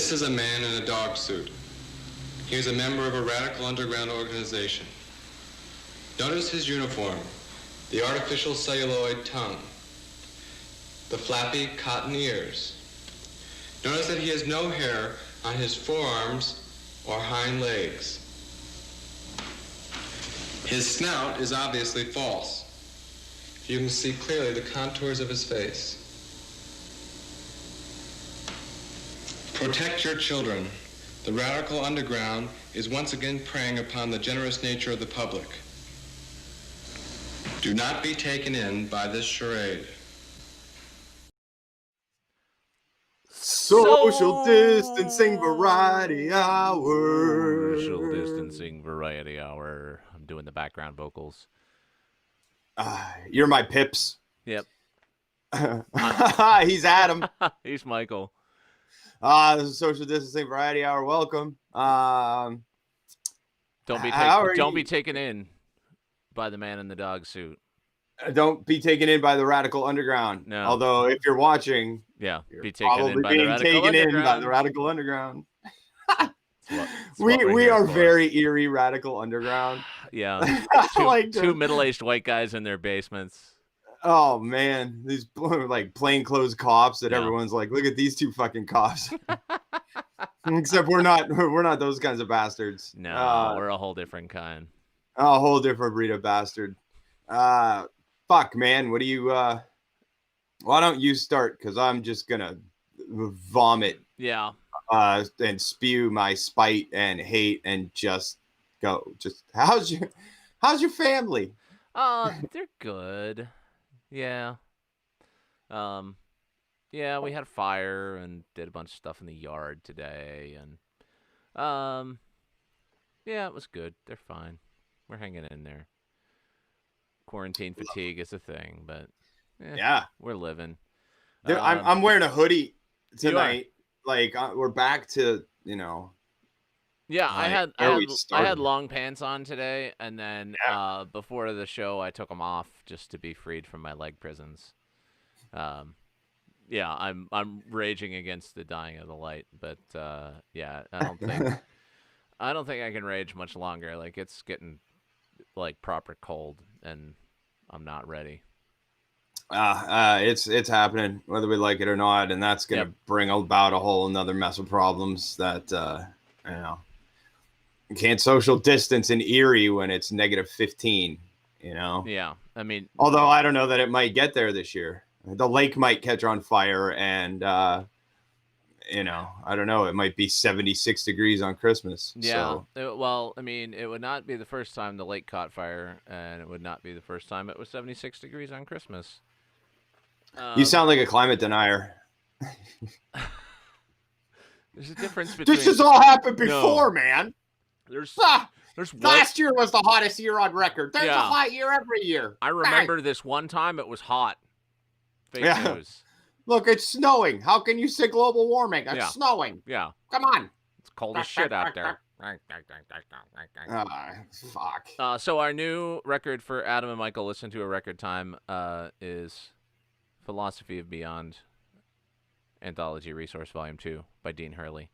This is a man in a dog suit. He is a member of a radical underground organization. Notice his uniform, the artificial celluloid tongue, the flappy cotton ears. Notice that he has no hair on his forearms or hind legs. His snout is obviously false. You can see clearly the contours of his face. Protect your children. The radical underground is once again preying upon the generous nature of the public. Do not be taken in by this charade. Social distancing variety hour. Social distancing variety hour. I'm doing the background vocals. You're my pips. Yep. He's Adam. He's Michael. This is Social Distancing Variety Hour. Welcome. Don't be taken in by the man in the dog suit. Don't be taken in by the radical underground. No. Although if you're watching, be taken in by the radical underground. We are very eerie radical underground. Yeah. Two middle-aged white guys in their basements. Oh man, these like plainclothes cops that everyone's like, look at these two fucking cops. Except we're not those kinds of bastards. No, we're a whole different kind. A whole different breed of bastard. Fuck man, what do you why don't you start? Because I'm just gonna vomit. Yeah. And spew my spite and hate and just go. Just how's your family? They're good. Yeah. Yeah, we had a fire and did a bunch of stuff in the yard today, and yeah, it was good. They're fine. We're hanging in there. Quarantine fatigue is a thing, but yeah, we're living. I'm wearing a hoodie tonight. Like we're back to, Yeah, I had long pants on today, and then before the show, I took them off just to be freed from my leg prisons. Yeah, I'm raging against the dying of the light, but yeah, I don't think I can rage much longer. Like it's getting like proper cold, and I'm not ready. It's happening whether we like it or not, and that's gonna bring about a whole another mess of problems that you can't social distance in Erie when it's -15. Yeah, I mean, although I don't know that it might get there this year. The lake might catch on fire, and I don't know. It might be 76 degrees on Christmas. Yeah. So. Well, I mean, it would not be the first time the lake caught fire, and it would not be the first time it was 76 degrees on Christmas. You sound like a climate denier. There's a difference between. This has all happened before, man. There's last year was the hottest year on record. There's a hot year every year. I remember this one time it was hot. Fake news. Look, it's snowing. How can you say global warming? It's snowing. Yeah. Come on. It's cold as shit out there. Fuck. So our new record for Adam and Michael listen to a record time is Philosophy of Beyond, Anthology Resource Volume 2 by Dean Hurley.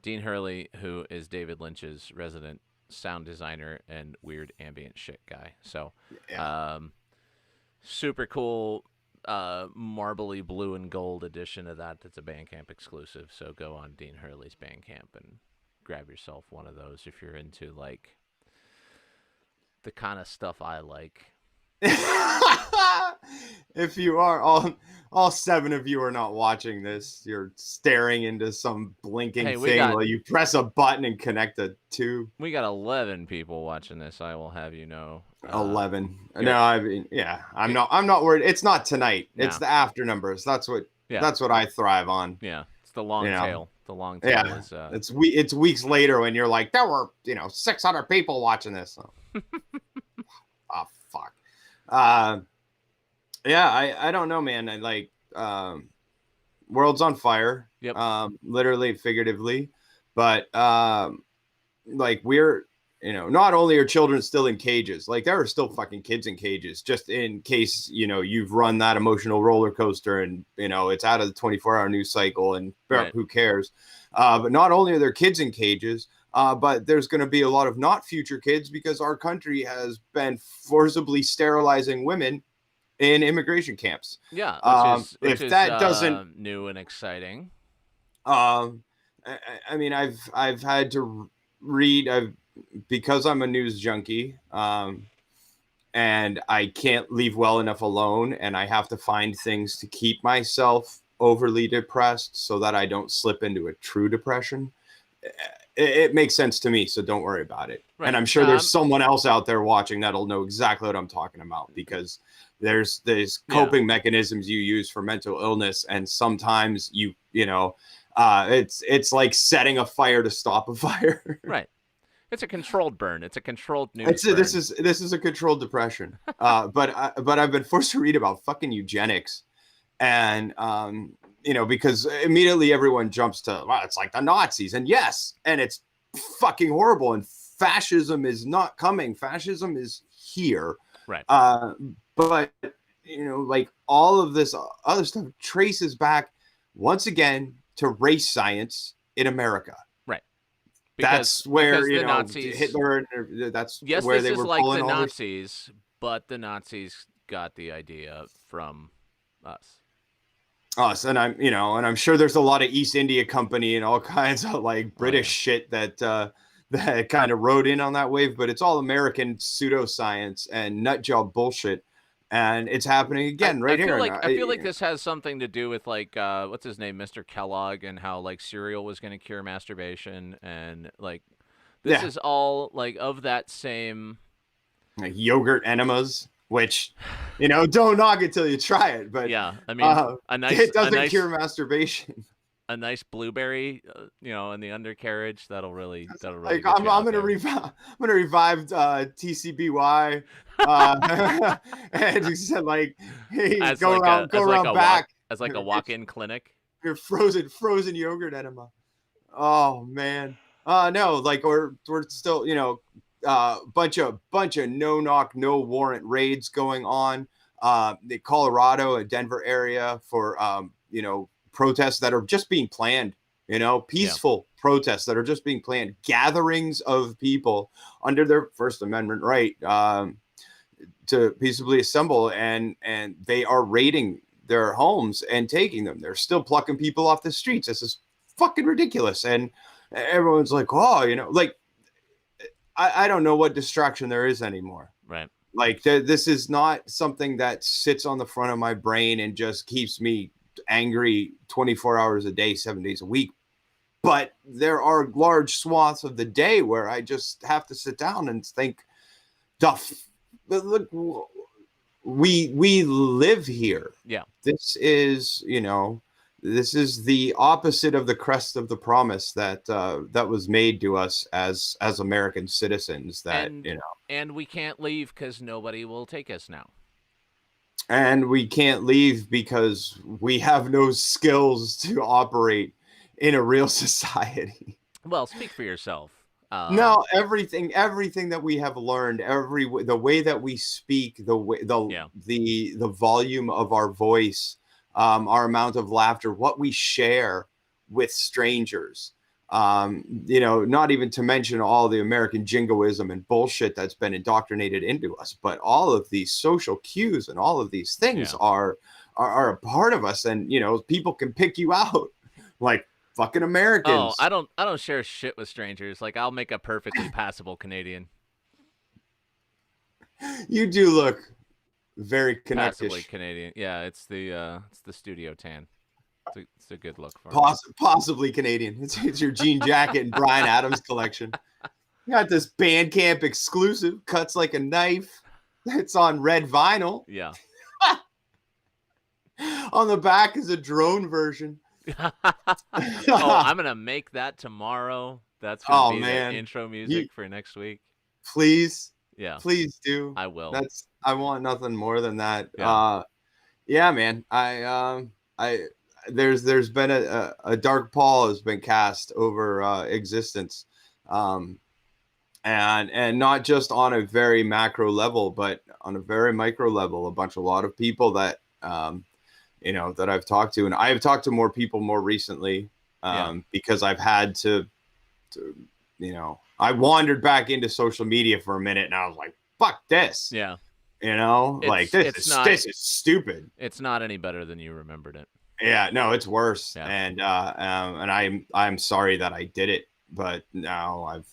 Dean Hurley, who is David Lynch's resident sound designer and weird ambient shit guy. So super cool marbly blue and gold edition of that. That's a Bandcamp exclusive. So go on Dean Hurley's Bandcamp and grab yourself one of those if you're into like the kind of stuff I like. If you are, all 7 of you are not watching this. You're staring into some blinking thing while you press a button and connect a tube. We got 11 people watching this. I will have you know. 11. No, I mean, yeah. I'm not worried. It's not tonight. No. It's the after numbers. That's what I thrive on. Yeah, it's the long tail. The long tail is. It's weeks later when you're like, there were 600 people watching this. Oh fuck. I don't know, man. I like world's on fire. Yep. Literally, figuratively, but like we're not only are children still in cages, like there are still fucking kids in cages, just in case you've run that emotional roller coaster and it's out of the 24-hour news cycle and who cares. But not only are there kids in cages, but there's going to be a lot of not future kids because our country has been forcibly sterilizing women in immigration camps. Yeah, which If is that doesn't, new and exciting. um, I mean, I've had to read, because I'm a news junkie, and I can't leave well enough alone, and I have to find things to keep myself overly depressed so that I don't slip into a true depression. It makes sense to me, so don't worry about it. Right. And I'm sure there's someone else out there watching that'll know exactly what I'm talking about, because there's coping mechanisms you use for mental illness, and sometimes it's like setting a fire to stop a fire. Right. It's a controlled burn. It's a controlled news This burn. is a controlled depression. But I've been forced to read about fucking eugenics, and because immediately everyone jumps to, wow, it's like the Nazis, and yes, and it's fucking horrible, and fascism is not coming. Fascism is here. Right. But like all of this other stuff traces back once again to race science in America. Right. That's where the Nazis, Hitler. That's yes, where this they is were like pulling the all Nazis, but the Nazis got the idea from us. And I'm sure there's a lot of East India Company and all kinds of like British shit that kind of rode in on that wave, but it's all American pseudoscience and nut job bullshit, and it's happening again I here. feel like this has something to do with like what's his name, Mr. Kellogg, and how like cereal was going to cure masturbation, and like this is all like of that same like yogurt enemas. Which, don't knock it till you try it. But yeah, I mean, it doesn't cure masturbation. A nice blueberry, in the undercarriage, that'll really. Like I'm gonna revive TCBY, and he said like, hey, go around back as like a walk-in clinic. Your frozen yogurt enema. Oh man, no, like we're still bunch of no knock, no warrant raids going on. The Colorado and Denver area for protests that are just being planned. Peaceful protests that are just being planned. Gatherings of people under their First Amendment right to peaceably assemble, and they are raiding their homes and taking them. They're still plucking people off the streets. This is fucking ridiculous, and everyone's like, oh, like. I don't know what distraction there is anymore. Right. Like this is not something that sits on the front of my brain and just keeps me angry 24 hours a day, 7 days a week. But there are large swaths of the day where I just have to sit down and think, look, we live here. Yeah. This is, this is the opposite of the crest of the promise that was made to us as American citizens. And we can't leave because nobody will take us now. And we can't leave because we have no skills to operate in a real society. Well, speak for yourself. No, everything that we have learned, the way that we speak, the volume of our voice. Our amount of laughter, what we share with strangers, not even to mention all the American jingoism and bullshit that's been indoctrinated into us, but all of these social cues and all of these things are a part of us. And, people can pick you out like fucking Americans. Oh, I don't share shit with strangers. Like I'll make a perfectly passable Canadian. You do look very connected. Passably Canadian. Yeah, it's the studio tan. It's a good look for possibly Canadian. It's your jean jacket and Bryan Adams collection. You got this Bandcamp exclusive, cuts like a knife. It's on red vinyl. Yeah. On the back is a drone version. I'm gonna make that tomorrow. That's gonna be the intro music for next week. Please. Yeah. Please do. I will. I want nothing more than that. Yeah, man. There's been a dark pall has been cast over existence. And not just on a very macro level, but on a very micro level. A lot of people that that I've talked to, and I have talked to more people more recently because I've had to, I wandered back into social media for a minute and I was like, fuck this. Yeah. Like this is stupid. It's not any better than you remembered it. Yeah, no, it's worse. Yeah. And I'm sorry that I did it, but now I've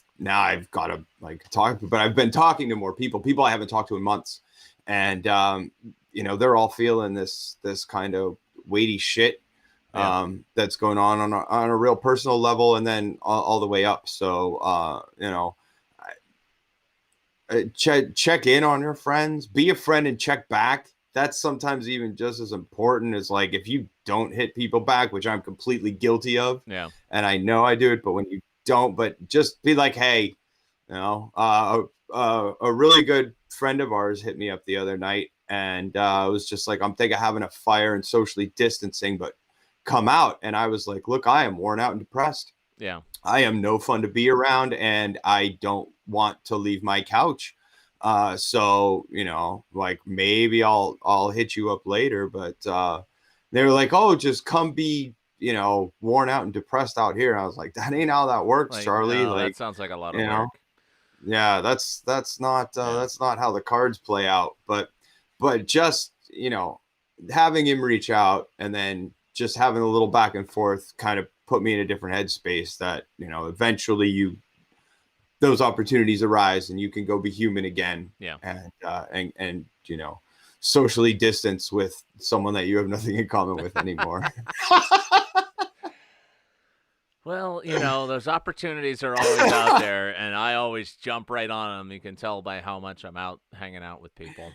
got to like talk, but I've been talking to more people I haven't talked to in months. And they're all feeling this kind of weighty shit that's going on a real personal level, and then all the way up. So check in on your friends, be a friend and check back. That's sometimes even just as important as like if you don't hit people back, which I'm completely guilty of. Yeah. And I know I do it, but when you don't, but just be like, hey, a really good friend of ours hit me up the other night, and it was just like, I'm thinking of having a fire and socially distancing, but come out. And I was like, look, I am worn out and depressed. Yeah. I am no fun to be around, and I don't want to leave my couch. So, like maybe I'll hit you up later, but they were like, oh, just come be, worn out and depressed out here. I was like, that ain't how that works, Charlie. No, that sounds like a lot of work. Yeah, that's not that's not how the cards play out. But just, having him reach out and then just having a little back and forth kind of put me in a different headspace that, eventually those opportunities arise and you can go be human again. Yeah. And socially distance with someone that you have nothing in common with anymore. Well, those opportunities are always out there, and I always jump right on them. You can tell by how much I'm out hanging out with people.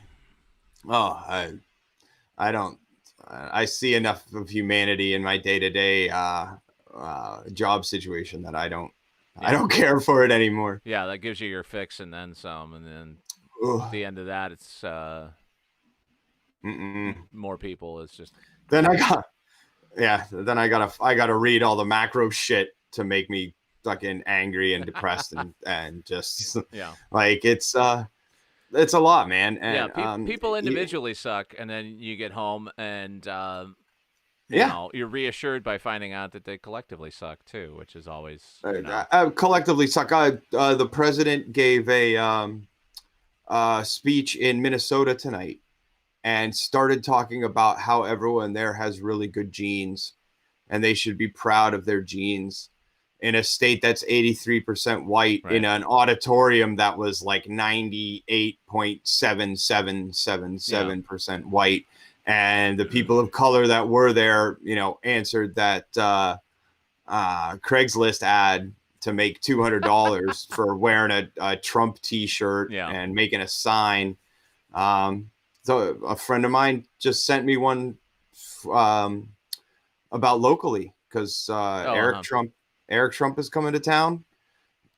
Oh, I see enough of humanity in my day-to-day job situation that I don't care for it anymore. Yeah, that gives you your fix and then some, and then at the end of that, it's more people. It's just then I gotta read all the macro shit to make me fucking angry and depressed and just like it's a lot, man. And people individually suck, and then you get home and you're reassured by finding out that they collectively suck too, which is always collectively suck. The president gave a speech in Minnesota tonight and started talking about how everyone there has really good genes and they should be proud of their genes in a state that's 83% white, in an auditorium that was like 98.7777% white. And the people of color that were there, answered that Craigslist ad to make $200 for wearing a Trump t-shirt and making a sign. So a friend of mine just sent me one about locally because Eric Trump is coming to town,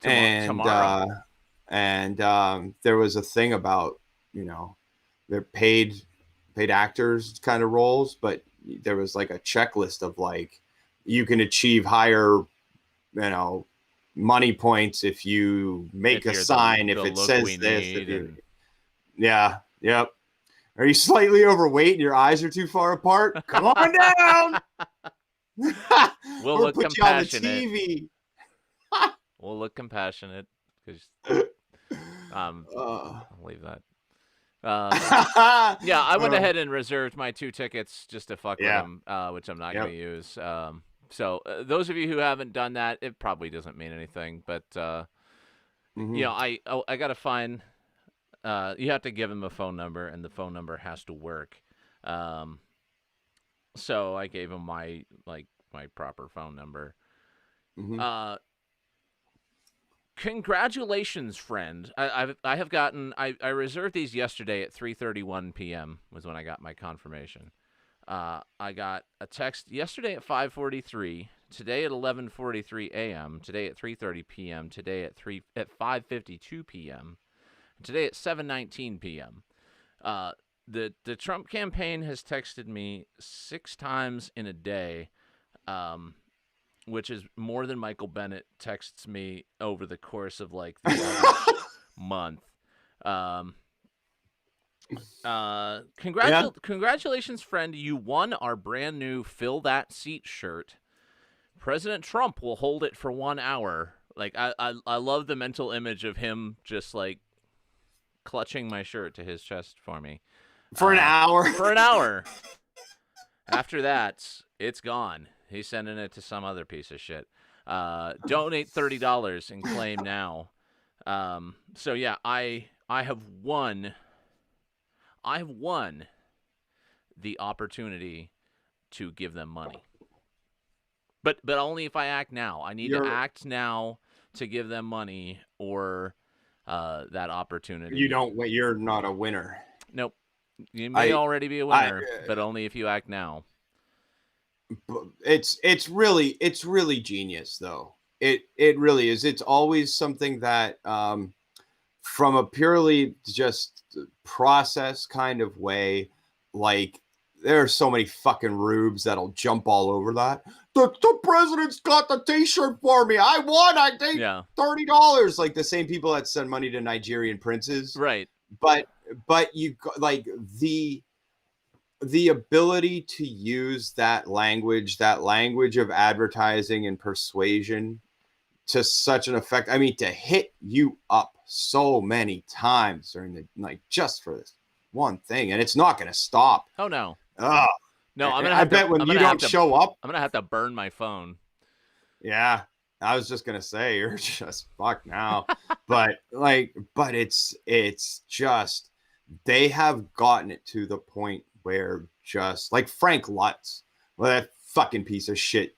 tomorrow. And there was a thing about they're paid actors kind of roles, but there was like a checklist of like you can achieve higher money points if you make a sign if it says this. Yep. Are you slightly overweight and your eyes are too far apart? Come on down. We'll look put compassionate. You on the TV. We'll look compassionate because I'll leave that. I went ahead and reserved my 2 tickets just to fuck with them, which I'm not going to use. So those of you who haven't done that, it probably doesn't mean anything. But I got to find. You have to give him a phone number, and the phone number has to work. So I gave him my proper phone number. Congratulations, friend. I have gotten. I reserved these yesterday at 3:31 p.m. was when I got my confirmation. I got a text yesterday at 5:43, today at 11:43 a.m., today at 3:30 p.m., today at 5:52 p.m., today at 7:19 p.m. The Trump campaign has texted me 6 times in a day, which is more than Michael Bennett texts me over the course of like the average month. Congratulations, friend. You won our brand new Fill That Seat shirt President Trump will hold it for 1 hour. Like I love the mental image of him just like clutching my shirt to his chest for me. For an hour. For an hour. After that, it's gone. He's sending it to some other piece of shit. Donate $30 and claim now. So yeah, I have won. I have won the opportunity to give them money. But only if I act now. I need to act now to give them money, or that opportunity. You're not a winner. Nope. You may already be a winner, but only if you act now. It's really genius, though. It really is. It's always something that, from a purely just process kind of way, like, there are so many fucking rubes that'll jump all over that. The president's got the T-shirt for me. I won. I think $30. Like the same people that send money to Nigerian princes, right? But you like the ability to use that language of advertising and persuasion to such an effect. I mean, to hit you up so many times during the, like, just for this one thing, and it's not going to stop. Oh no. Oh no, I'm gonna. I bet when you don't show up, I'm gonna have to burn my phone. Yeah, I was just gonna say you're just fucked now, but it's just they have gotten it to the point where just like Frank Lutz, well, that fucking piece of shit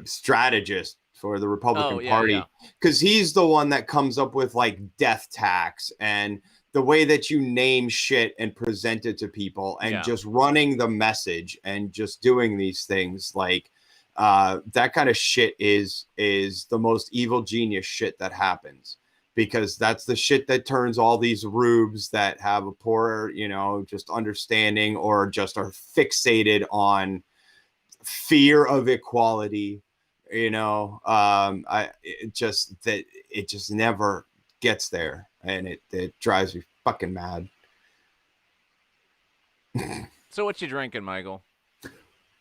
strategist for the Republican Party, because he's the one that comes up with like death tax and the way that you name shit and present it to people, and just running the message and just doing these things, like that kind of shit is the most evil genius shit that happens, because that's the shit that turns all these rubes that have a poor, just understanding, or just are fixated on fear of equality. It just never gets there, and it drives me fucking mad. So what you drinking, Michael?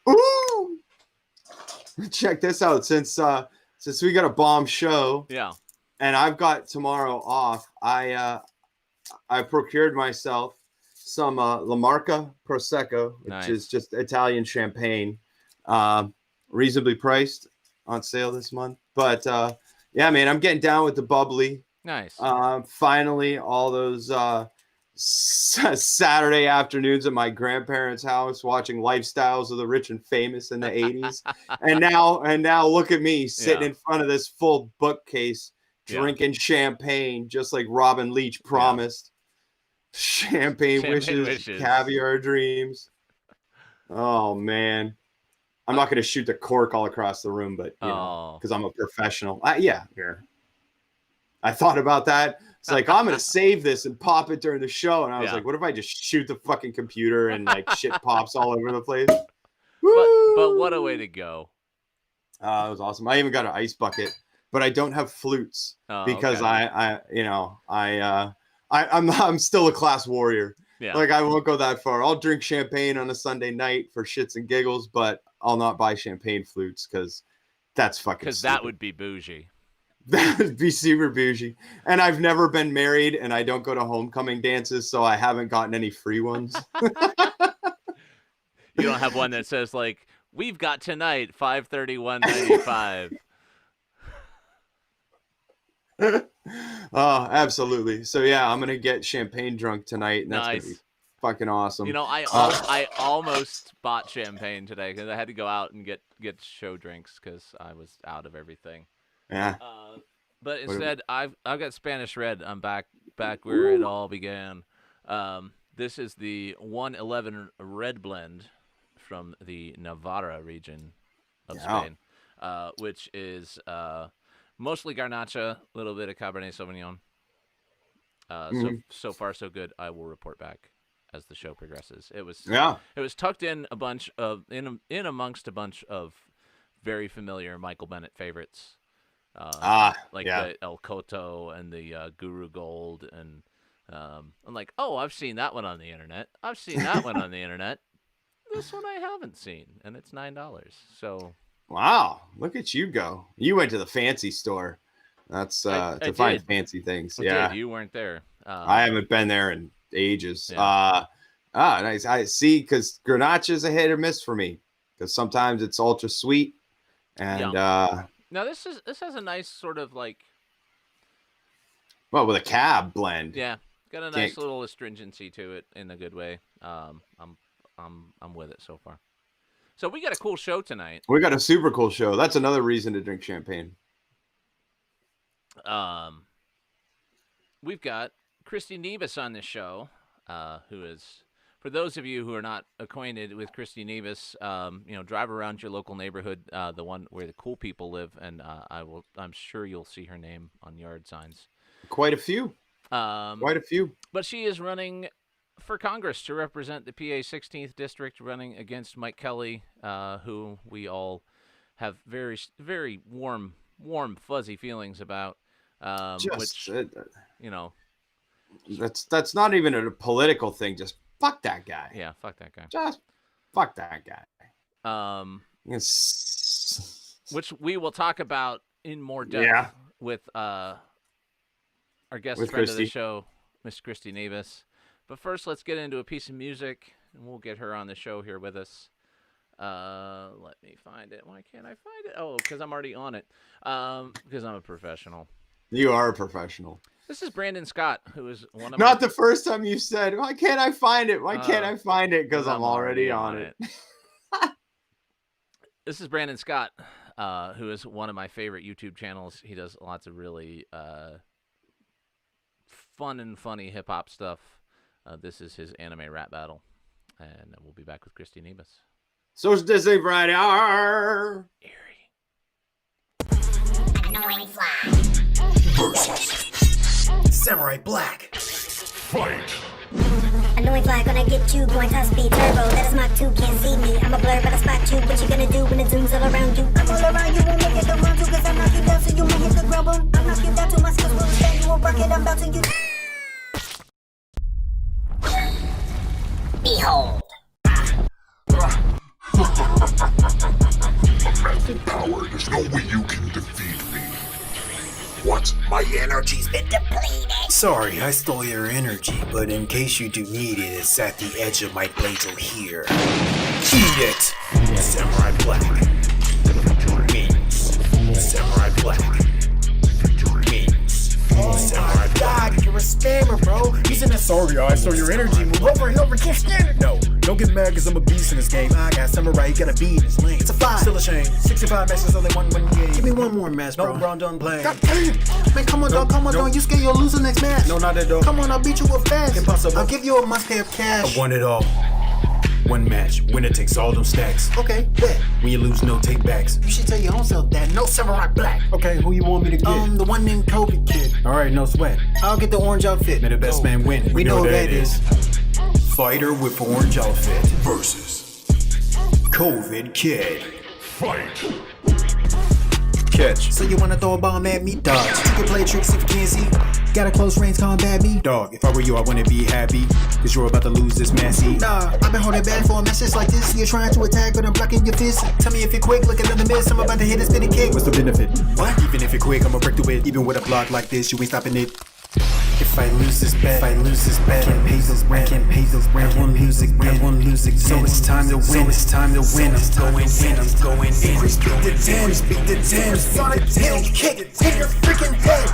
Ooh, check this out. Since we got a bomb show, and I've got tomorrow off, I procured myself some La Marca Prosecco, which is just Italian champagne, reasonably priced, on sale this month. But yeah, man, I'm getting down with the bubbly. Nice. Finally, all those Saturday afternoons at my grandparents' house watching Lifestyles of the Rich and Famous in the 80s. and now look at me sitting in front of this full bookcase drinking champagne, just like Robin Leach promised. Champagne wishes, caviar dreams. Oh man, I'm not going to shoot the cork all across the room, but because I'm a professional. I thought about that. It's like, I'm going to save this and pop it during the show. And I was like, what if I just shoot the fucking computer and like shit pops all over the place? But what a way to go. It was awesome. I even got an ice bucket, but I don't have flutes because I'm still a class warrior. Yeah. Like, I won't go that far. I'll drink champagne on a Sunday night for shits and giggles, but I'll not buy champagne flutes because that's fucking because that would be bougie. That would be super bougie. And I've never been married, and I don't go to homecoming dances, so I haven't gotten any free ones. You don't have one that says, like, we've got tonight, $531.95. Oh, absolutely. So yeah, I'm gonna get champagne drunk tonight, and that's gonna be fucking awesome. I almost bought champagne today because I had to go out and get show drinks because I was out of everything. Yeah. But instead, I've got Spanish Red. I'm back where it all began. This is the 111 Red Blend from the Navarra region of Spain, which is mostly Garnacha, a little bit of Cabernet Sauvignon. So far so good. I will report back as the show progresses. It was tucked in a bunch of in amongst a bunch of very familiar Michael Bennett favorites. The El Coto and the Guru Gold, and I'm like, oh, I've seen that one on the internet. This one I haven't seen, and it's $9. So Wow, look at you go. You went to the fancy store. That's to find fancy things. Did. You weren't there. I haven't been there in ages. Yeah. Nice. I see, because Grenache is a hit or miss for me, because sometimes it's ultra sweet, and now this has a nice sort of like, well, with a cab blend. Yeah, got a nice little astringency to it in a good way. I'm with it so far. So we got a cool show tonight. We got a super cool show. That's another reason to drink champagne. We've got Kristy Gnibus on this show, who is, for those of you who are not acquainted with Kristy Gnibus, drive around your local neighborhood, the one where the cool people live, and I'm sure you'll see her name on yard signs. Quite a few. But she is running for Congress to represent the PA 16th district, running against Mike Kelly, who we all have very, very warm, fuzzy feelings about. That's not even a political thing. Just fuck that guy. Yeah, fuck that guy. Just fuck that guy. Which we will talk about in more depth with our guest friend of the show, Miss Kristy Gnibus. But first, let's get into a piece of music, and we'll get her on the show here with us. Let me find it. Why can't I find it? Oh, because I'm already on it. Because I'm a professional. You are a professional. This is Brandon Scott, who is one of Not the first time you said, why can't I find it? Why can't I find it? Because I'm already on it. This is Brandon Scott, who is one of my favorite YouTube channels. He does lots of really fun and funny hip-hop stuff. This is his anime rap battle. And we'll be back with Kristy Gnibus. So it's Disney Friday. Eerie. Annoying fly. Versus Samurai Black. Fight. Annoying fly, gonna get you, going top speed turbo. That is Mach 2, can't see me. I'm a blur, but I spot you. What you gonna do when it zooms all around you? I'm all around you, won't make it around you. Cause I knock you down so you may hit the ground. Boom. I knock you down to my skills will stand. You won't rock it, I'm bouncing you. Behold. Massive power, there's no way you can defeat me. What? My energy's been depleted. Sorry, I stole your energy, but in case you do need it, it's at the edge of my ladle here. Eat it! Samurai Black wins. Samurai Black wins. Samurai Black. You're a spammer, bro. Using a sorry, I stole your energy. Move over and over, can't stand it. No, don't get mad cause I'm a beast in this game. I got Samurai, you gotta be in his lane. It's a 5. Still a shame. 65 matches, only one win game. Give me one more match, bro. No, bro, I'm done playing. God damn. Man, come on, dog, come on, dog. You scared you'll lose the next match. No, not at all. Come on, I'll beat you with fast. Impossible. I'll give you a must have cash. I won it all. One match, winner takes all them stacks. Okay, bet. When you lose, no take backs. You should tell your own self that. No Samurai Black. Okay, who you want me to get? The one named COVID Kid. Alright, no sweat. I'll get the orange outfit. May the best man win. We know that is. Fighter with orange outfit versus COVID Kid. Fight. Catch. So you wanna throw a bomb at me? Dodge. You can play tricks if you can't see. Got a close range combat me? Dog, if I were you, I wouldn't be happy. Cause you're about to lose this massy. Nah, I've been holding back for a message like this. You're trying to attack, but I'm blocking your fist. Tell me if you're quick, look at the miss. I'm about to hit a spinning kick. What's the benefit? What? Even if you're quick, I'ma break through it. Even with a block like this, you ain't stopping it. If I lose this bet, I can't pay those rent. One music, one music. So it's time to win. I'm going in. Increase speed to 10. Sonic 10. Kick it to your freaking head.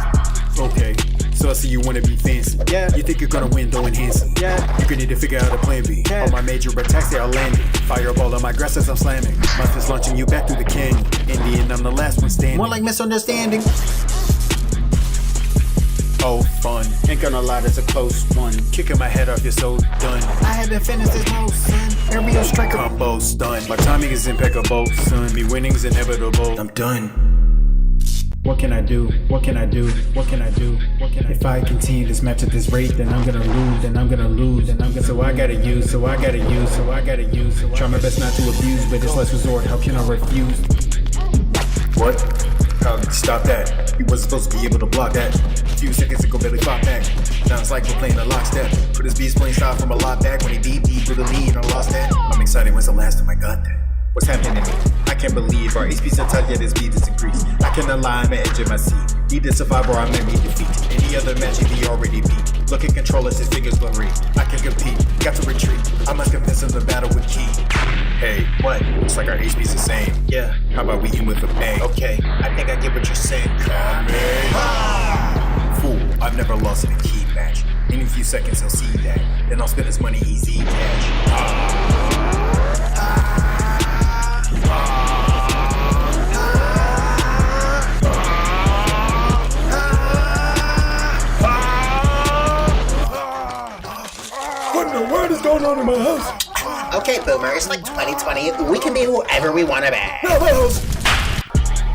Okay, so I see you wanna be fancy. Yeah. You think you're gonna win, though enhancing. Yeah. You're gonna need to figure out a plan B. Yeah. All my major attacks, they are landing. Fireball on my grass as I'm slamming. My fist launching you back through the canyon. In the end, I'm the last one standing. More like misunderstanding. Oh, fun. Ain't gonna lie, that's a close one. Kicking my head off, you're so done. I haven't finished this most, son. Aerial strike combo stun. My timing is impeccable, son. Me winning's inevitable. I'm done. What can I do? If I continue this match at this rate, then I'm gonna lose. So I gotta use. Try my best not to abuse, but it's last resort. How can I refuse? What? How did you stop that? You wasn't supposed to be able to block that. A few seconds ago, barely fought back. Sounds like we're playing a lockstep. Put his beast playing style from a lot back when he beat with a lead and I lost that. I'm excited. When's the last time I got that? What's happening to me? I can't believe our HP's are tight, yet his speed is increased. I can align at the edge of my seat. Need to survive or I may meet defeat. Any other match he already beat. Look at controllers, his fingers blurry. I can compete, got to retreat. I must convince him the battle with key. Hey, what? Looks like our HP's the same. Yeah, how about we end with a bang? Okay, I think I get what you're saying. Fool, I've never lost in a key match. In a few seconds he'll see that. Then I'll spend his money easy cash. What in the world is going on in my house? Okay, Boomer, it's like 2020. We can be whoever we want to be.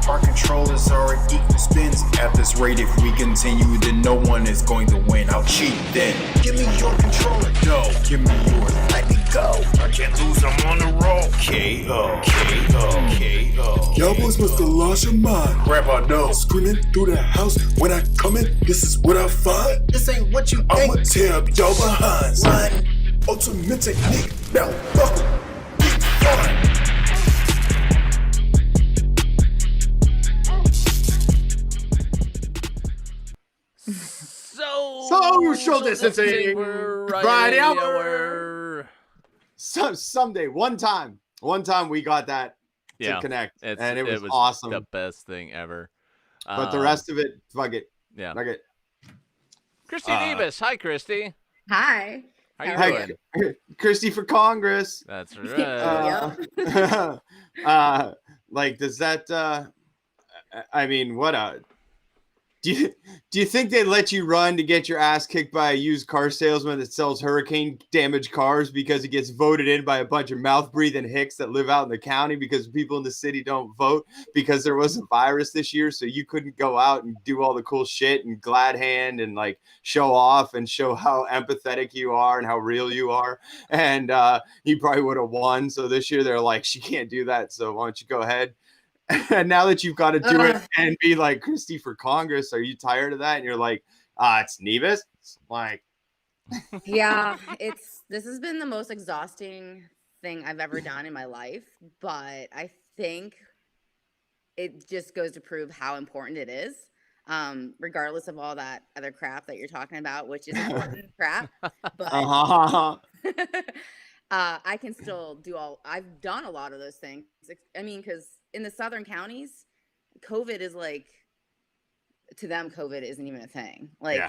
Our controllers are at equal spins. At this rate, if we continue, then no one is going to win. I'll cheat then. Give me your controller. No, give me yours. Let me go. I can't lose, I'm on the roll. KO, KO, KO. Y'all boys must have lost your mind. Grandpa, no. Screaming through the house. When I come in, this is what I find. This ain't what you think. I'ma tear up y'all behinds. Run. Ultimate technique. Now, buckle. Beat fine. Social distancing. Friday hour. hour. Someday, one time we got that to connect, and it was awesome. The best thing ever. But the rest of it, fuck it. Yeah. Fuck it. Kristy Gnibus. Hi, Kristy. Hi. How you Hi, doing? Kristy for Congress. That's right. Like, does that? I mean, what a. Do you think they let you run to get your ass kicked by a used car salesman that sells hurricane damaged cars because he gets voted in by a bunch of mouth breathing hicks that live out in the county because people in the city don't vote because there was a virus this year, so you couldn't go out and do all the cool shit and glad hand and like show off and show how empathetic you are and how real you are, and you probably would have won. So this year they're like, she can't do that, so why don't you go ahead? And now that you've got to do it and be like Kristy for Congress, are you tired of that? And you're like, it's Gnibus. It's like, Yeah, this has been the most exhausting thing I've ever done in my life, but I think it just goes to prove how important it is, regardless of all that other crap that you're talking about, which is important crap. But I can still I've done a lot of those things. I mean, because in the southern counties, COVID is like, to them, COVID isn't even a thing. Like,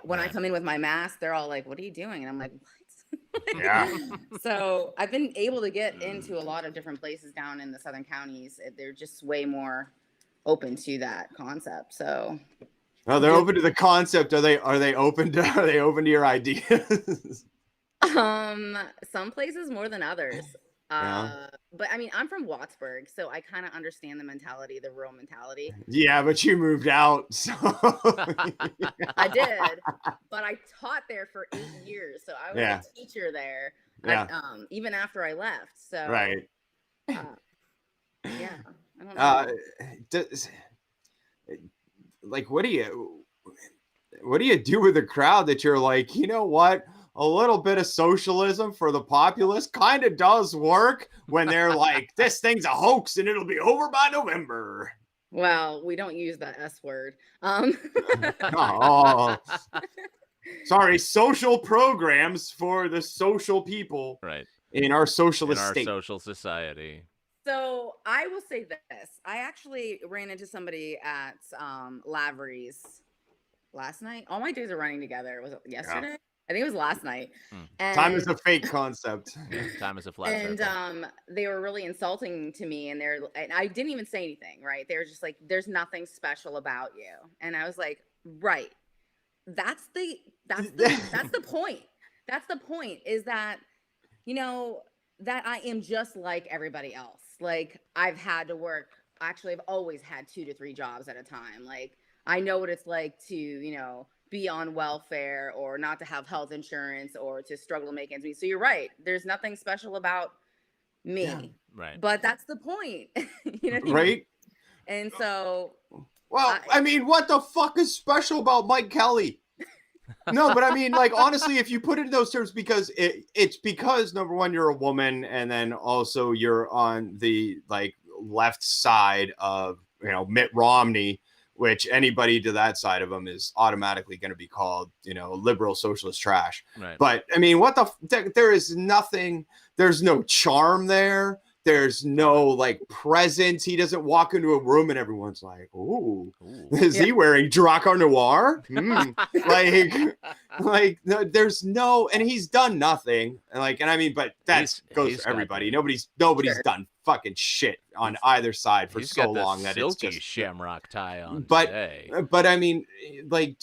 when I come in with my mask, they're all like, what are you doing? And I'm like, what? yeah. So I've been able to get into a lot of different places down in the southern counties. They're just way more open to that concept. So. Oh, they're open to the concept. Are they open to your ideas? Some places more than others. But I mean, I'm from Wattsburg, so I kind of understand the mentality, the rural mentality. Yeah, but you moved out, so I did, but I taught there for 8 years, so I was a teacher there. Even after I left. So right. I don't know. Like, what do you do with a crowd that you're like, you know what? A little bit of socialism for the populace kind of does work when they're like, this thing's a hoax and it'll be over by November. Well, we don't use that S word. Oh, sorry. Social programs for the social people, right? In our socialist state, social society. So I will say this: I actually ran into somebody at Lavery's last night. All my days are running together. Was it yesterday? Yeah. I think it was last night. And, time is a fake concept. Time is a flat circle. And they were really insulting to me, and I didn't even say anything, right? They were just like, "There's nothing special about you," and I was like, "Right, that's the point. That's the point. Is that, you know, that I am just like everybody else. Like, I've had to work. Actually, I've always had 2 to 3 jobs at a time. Like, I know what it's like to, you know, be on welfare or not to have health insurance or to struggle to make ends meet. So you're right. There's nothing special about me. Yeah, right. But that's the point. You know what right? I mean? And so. Well, I mean, what the fuck is special about Mike Kelly? No, but I mean, like, honestly, if you put it in those terms, because it's because, number one, you're a woman, and then also you're on the, like, left side of, you know, Mitt Romney, which anybody to that side of him is automatically going to be called, you know, liberal socialist trash. Right. But I mean, there is nothing, there's no charm there. There's no like presence. He doesn't walk into a room and everyone's like, "Ooh, is he wearing Dracar Noir?" Like no, there's no, and he's done nothing. Like, and I mean, but that goes for everybody. Nobody's done fucking shit on either side for so long that it's just shamrock tie on. But I mean, like,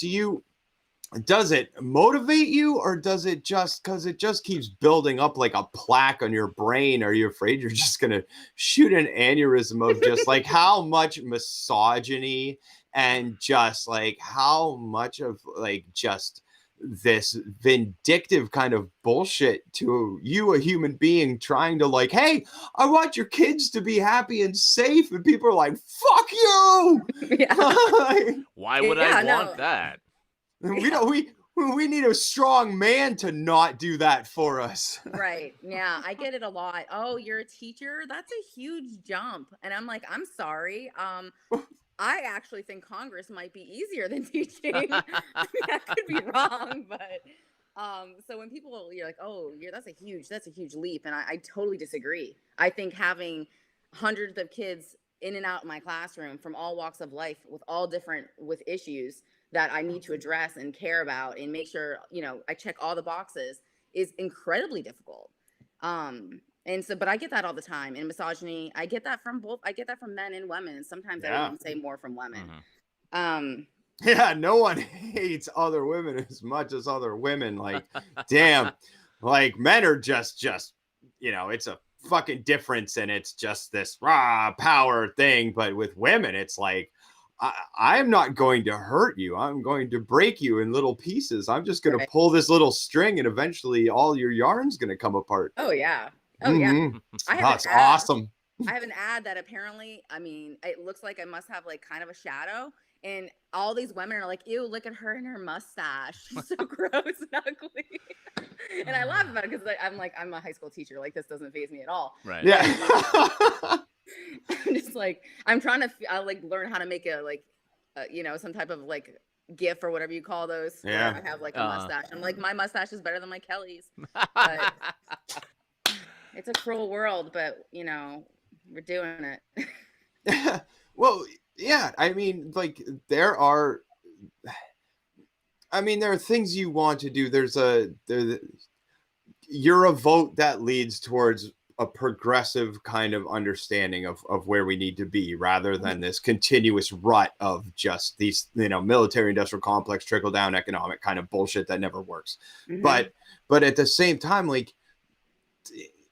does it motivate you, or does it just, because it just keeps building up like a plaque on your brain? Are you afraid you're just gonna shoot an aneurysm of just like how much misogyny and just like how much of like just this vindictive kind of bullshit to you, a human being trying to like, hey, I want your kids to be happy and safe, and people are like, fuck you. Why would I want that? We need a strong man to not do that for us. Right. Yeah, I get it a lot. Oh, you're a teacher? That's a huge jump. And I'm like, I'm sorry. I actually think Congress might be easier than teaching. I could be wrong, but so when people, you're like, oh, that's a huge leap, and I totally disagree. I think having hundreds of kids in and out of my classroom from all walks of life with issues that I need to address and care about and make sure, you know, I check all the boxes is incredibly difficult. And so, but I get that all the time. And misogyny, I get that from men and women. And sometimes I even say more from women. Yeah, no one hates other women as much as other women. Like, damn, like men are just, you know, it's a fucking difference, and it's just this raw power thing. But with women, it's like, I'm not going to hurt you. I'm going to break you in little pieces. I'm just going to pull this little string, and eventually all your yarn's going to come apart. Oh, yeah. Oh, yeah. That's awesome. I have an ad that apparently, I mean, it looks like I must have like kind of a shadow. And all these women are like, ew, look at her and her mustache. She's so gross and ugly. And I laugh about it because I'm like, I'm a high school teacher. Like, this doesn't faze me at all. Right. Yeah. I'm just like, I'm trying to like learn how to make a like, you know, some type of like GIF or whatever you call those. Yeah. I have like a mustache. I'm like, my mustache is better than my Kelly's. But it's a cruel world, but you know, we're doing it. Well, yeah. I mean, like there are things you want to do. You're a vote that leads towards a progressive kind of understanding of where we need to be, rather than this continuous rut of just these, you know, military industrial complex trickle down economic kind of bullshit that never works. But at the same time, like,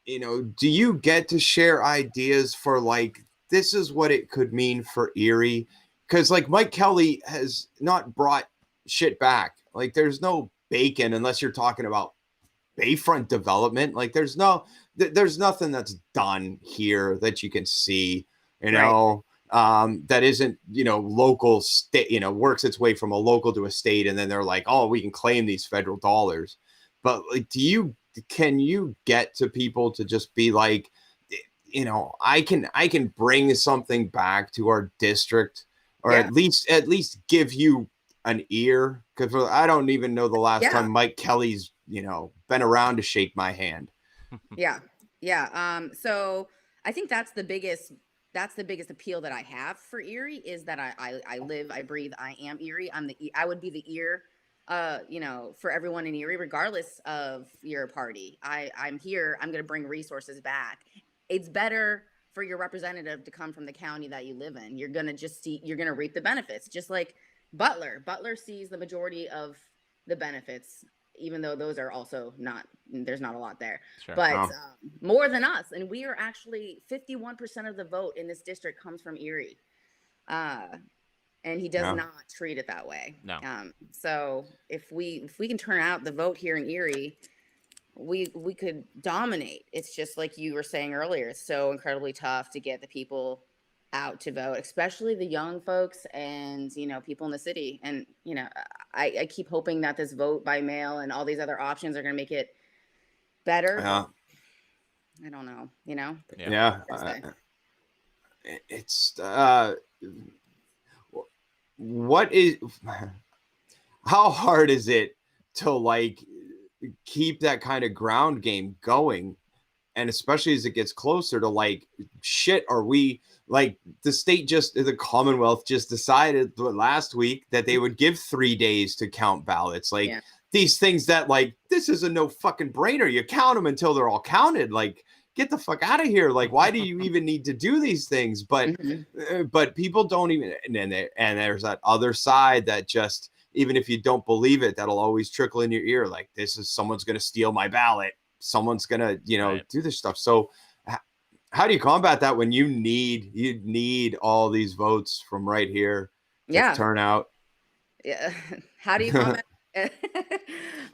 you know, do you get to share ideas for like, this is what it could mean for Erie? Because like Mike Kelly has not brought shit back. Like there's no bacon unless you're talking about Bayfront development. Like there's nothing that's done here that you can see, you know, that isn't, you know, local state, you know, works its way from a local to a state. And then they're like, oh, we can claim these federal dollars. But like, can you get to people to just be like, you know, I can bring something back to our district, or at least give you an ear, because I don't even know the last time Mike Kelly's, you know, been around to shake my hand. Yeah. So I think that's the biggest appeal that I have for Erie, is that I live, I breathe, I am Erie. I would be the ear, you know, for everyone in Erie, regardless of your party. I'm here. I'm going to bring resources back. It's better for your representative to come from the county that you live in. You're going to reap the benefits, just like Butler sees the majority of the benefits, even though those are also there's not a lot there, but more than us. And we are actually 51% of the vote in this district comes from Erie. And he does not treat it that way. No. So if we can turn out the vote here in Erie, we could dominate. It's just like you were saying earlier, it's so incredibly tough to get the people out to vote, especially the young folks and, you know, people in the city. And, you know, I keep hoping that this vote by mail and all these other options are going to make it better. I don't know, you know? it's what is how hard is it to like keep that kind of ground game going, and especially as it gets closer to like shit, are we like the Commonwealth just decided last week that they would give 3 days to count ballots, like these things that like this is a no fucking brainer. You count them until they're all counted. Like, get the fuck out of here. Like, why do you even need to do these things? But but people don't even, and there's that other side that just, even if you don't believe it, that'll always trickle in your ear. Like, this is someone's going to steal my ballot. Someone's going to, do this stuff. So how do you combat that when you need all these votes from right here to turn out? Yeah. How do you combat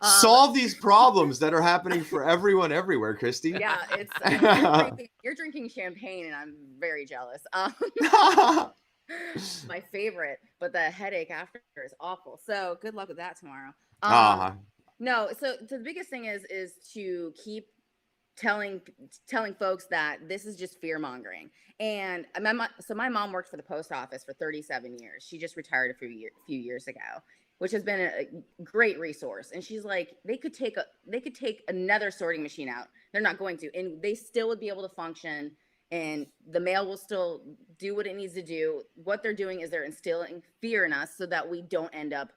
solve these problems that are happening for everyone everywhere, Kristy? Yeah, it's you're drinking champagne and I'm very jealous. My favorite, but the headache after is awful. So good luck with that tomorrow. No, so the biggest thing is to keep telling folks that this is just fear mongering. And my mom worked for the post office for 37 years. She just retired a few years ago, which has been a great resource. And she's like, they could take another sorting machine out. They're not going to, and they still would be able to function, and the mail will still do what it needs to do. What they're doing is they're instilling fear in us so that we don't end up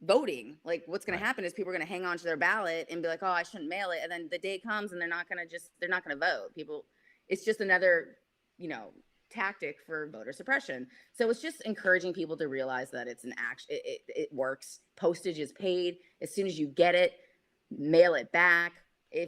voting. Like, what's going to happen is people are going to hang on to their ballot and be like, oh, I shouldn't mail it. And then the day comes and they're not going to vote. It's just another, tactic for voter suppression. So it's just encouraging people to realize that it's an action. It works. Postage is paid. As soon as you get it, mail it back.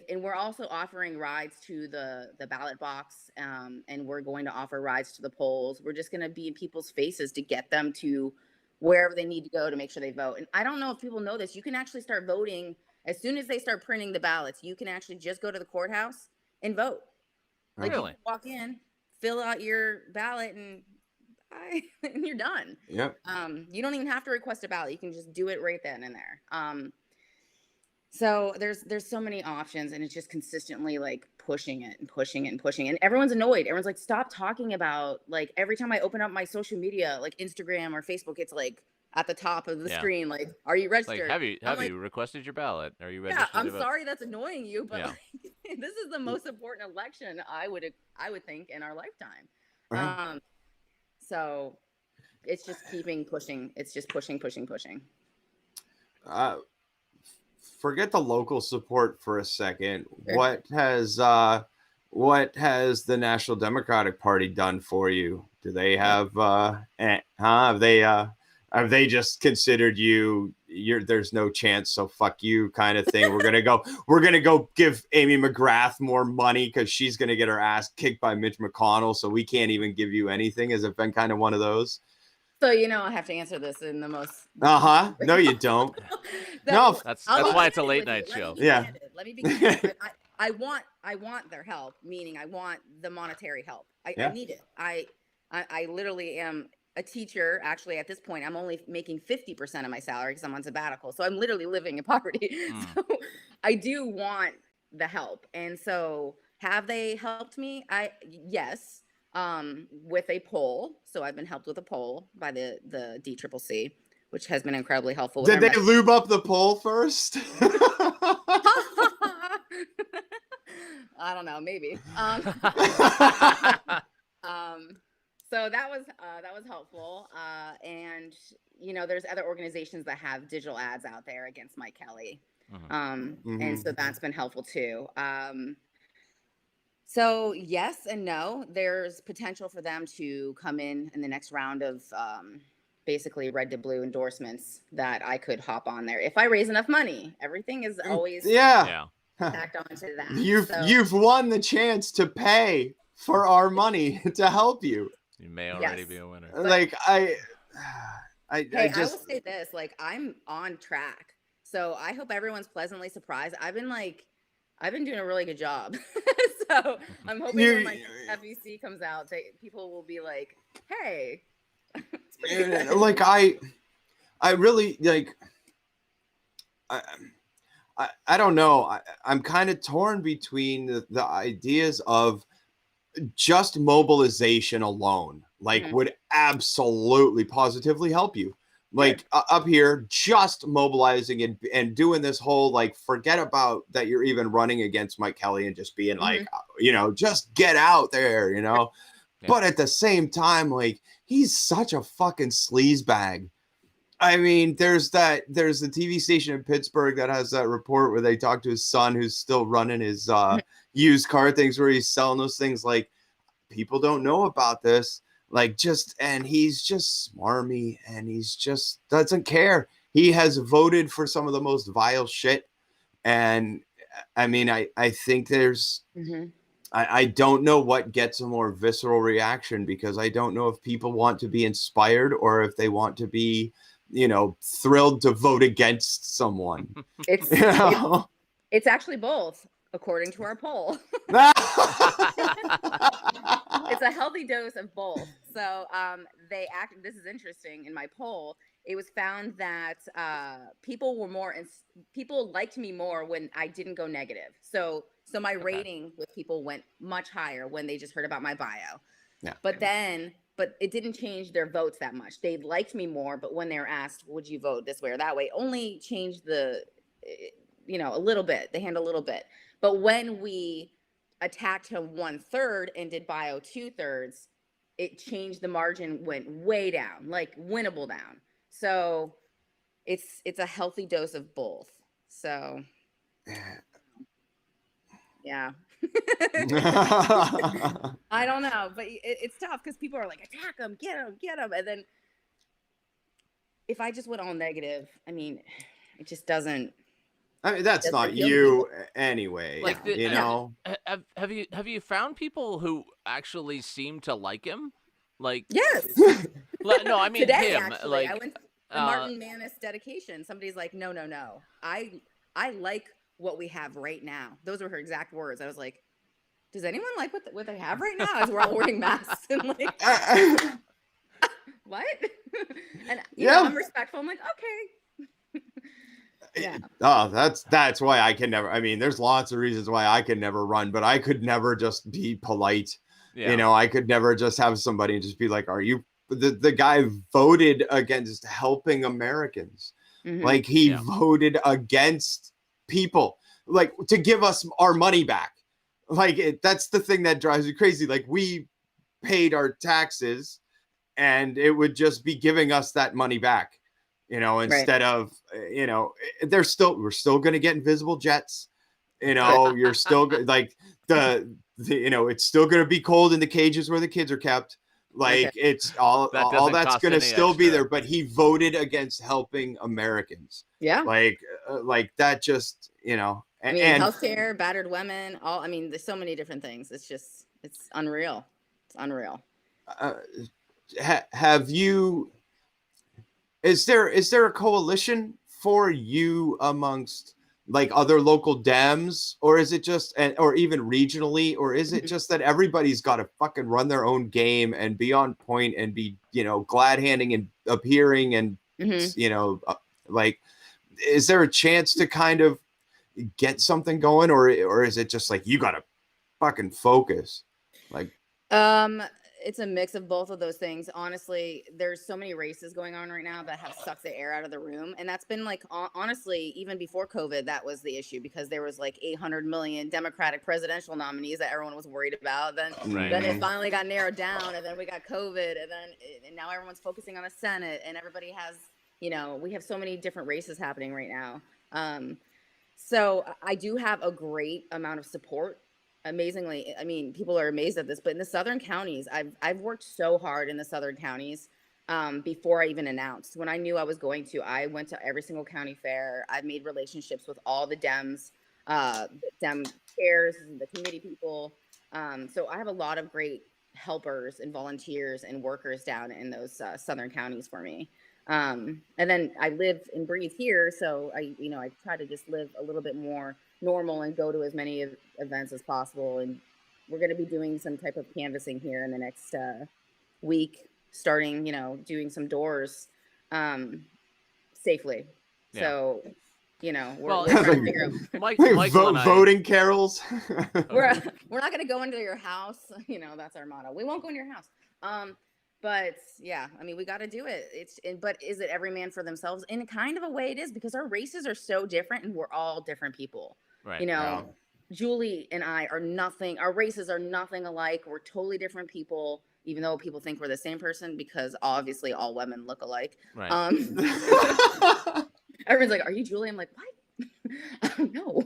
And we're also offering rides to the ballot box, and we're going to offer rides to the polls. We're just going to be in people's faces to get them to wherever they need to go to make sure they vote. And I don't know if people know this. You can actually start voting as soon as they start printing the ballots. You can actually just go to the courthouse and vote. Like, really? You walk in, fill out your ballot, and you're done. Yep. You don't even have to request a ballot. You can just do it right then and there. So there's so many options, and it's just consistently like pushing it and pushing it and pushing it. And everyone's annoyed. Everyone's like, stop talking about, like, every time I open up my social media, like Instagram or Facebook, it's like at the top of the screen, like, are you registered? Like, have you requested your ballot? Are you registered? Yeah, I'm sorry that's annoying you, but like, this is the most important election I would think in our lifetime. So it's just keeping pushing. It's just pushing. Forget the local support for a second. Sure. What has the National Democratic Party done for you? Do they have have they just considered there's no chance, so fuck you kind of thing? We're gonna go give Amy McGrath more money because she's gonna get her ass kicked by Mitch McConnell, so we can't even give you anything. Has it been kind of one of those? So, I have to answer this in the most. No, you don't. No, that's why it's a late night show. Yeah. Let me be candid. I want their help, meaning I want the monetary help. I need it. I literally am a teacher. Actually, at this point, I'm only making 50% of my salary because I'm on sabbatical. So I'm literally living in poverty. So I do want the help. And so have they helped me? Yes. With a poll. So I've been helped with a poll by the DCCC, which has been incredibly helpful. Did they lube up the poll first? I don't know, maybe. So that was helpful. And there's other organizations that have digital ads out there against Mike Kelly. And so that's been helpful too. So yes and no, there's potential for them to come in the next round of basically red to blue endorsements that I could hop on there. If I raise enough money, everything is always tacked onto that. You've won the chance to pay for our money to help you. You may already be a winner. Like I will say this, like, I'm on track. So I hope everyone's pleasantly surprised. I've been doing a really good job. So I'm hoping when my FEC comes out, people will be like, hey. Like, I really, like, I don't know. I'm kind of torn between the ideas of just mobilization alone, like, would absolutely positively help you. Like up here, just mobilizing and doing this whole, like, forget about that you're even running against Mike Kelly and just being like, just get out there, Yeah. But at the same time, like, he's such a fucking sleazebag. I mean, there's the TV station in Pittsburgh that has that report where they talk to his son who's still running his used car things where he's selling those things. Like, people don't know about this. Like, and he's just smarmy and he's just doesn't care. He has voted for some of the most vile shit. And I mean, I think there's, I don't know what gets a more visceral reaction, because I don't know if people want to be inspired or if they want to be, thrilled to vote against someone. It's actually both, according to our poll. It's a healthy dose of both. So this is interesting. In my poll, it was found that people liked me more when I didn't go negative. So my rating with people went much higher when they just heard about my bio. Yeah. But it didn't change their votes that much. They liked me more, but when they were asked, would you vote this way or that way, only changed a little bit. They hand a little bit. But when we attacked him 1/3 and did bio 2/3, it changed. The margin went way down, like winnable down. So it's a healthy dose of both. So yeah. I don't know, but it's tough because people are like, attack him, get him. And then if I just went all negative, I mean, it just doesn't. I mean, that's not you anyway. Like, Have you found people who actually seem to like him? Like, yes. No, I mean today, him. Actually, like I went to Martin Manus dedication. Somebody's like, no. I like what we have right now. Those were her exact words. I was like, does anyone like what they have right now? As we're all wearing masks and like, what? And I'm respectful. I'm like, okay. Yeah. Oh, that's why I can never. I mean, there's lots of reasons why I could never run, but I could never just be polite. Yeah. I could never just have somebody and just be like, "Are you?" The guy voted against helping Americans. Like, he voted against people, like, to give us our money back. Like, that's the thing that drives me crazy. Like, we paid our taxes, and it would just be giving us that money back. Instead of, we're still going to get invisible jets. You're still like it's still going to be cold in the cages where the kids are kept. Like, it's all that's going to still be there. But he voted against helping Americans. Yeah. Like that just, I mean, healthcare, battered women, there's so many different things. It's unreal. It's unreal. Have you... Is there a coalition for you amongst, like, other local Dems, or is it just, or even regionally, or is it just that everybody's got to fucking run their own game and be on point and be, glad handing and appearing and, like, is there a chance to kind of get something going, or is it just like, you got to fucking focus? Like, it's a mix of both of those things. Honestly, there's so many races going on right now that have sucked the air out of the room. And that's been, like, honestly, even before COVID, that was the issue, because there was like 800 million Democratic presidential nominees that everyone was worried about. Then it finally got narrowed down, and then we got COVID, and now everyone's focusing on the Senate, and everybody has, we have so many different races happening right now. So I do have a great amount of support. Amazingly, I mean, people are amazed at this, but in the southern counties, I've worked so hard in the southern counties before I even announced. When I knew I was going to, I went to every single county fair. I've made relationships with all the Dems, Dem chairs, the committee people. So I have a lot of great helpers and volunteers and workers down in those southern counties for me. And then I live and breathe here, so I try to just live a little bit more normal and go to as many events as possible. And we're going to be doing some type of canvassing here in the next week, starting, doing some doors safely. Yeah. So Well, we're trying to figure out. Michael and I, Voting carols. we're not going to go into your house. That's our motto. We won't go into your house. But yeah, I mean, we got to do it. But is it every man for themselves? In kind of a way it is, because our races are so different and we're all different people. right? Julie and I are nothing. Our races are nothing alike. We're totally different people, even though people think we're the same person, because obviously all women look alike. Right. Everyone's like, "Are you Julie?" I'm like, "What?" No.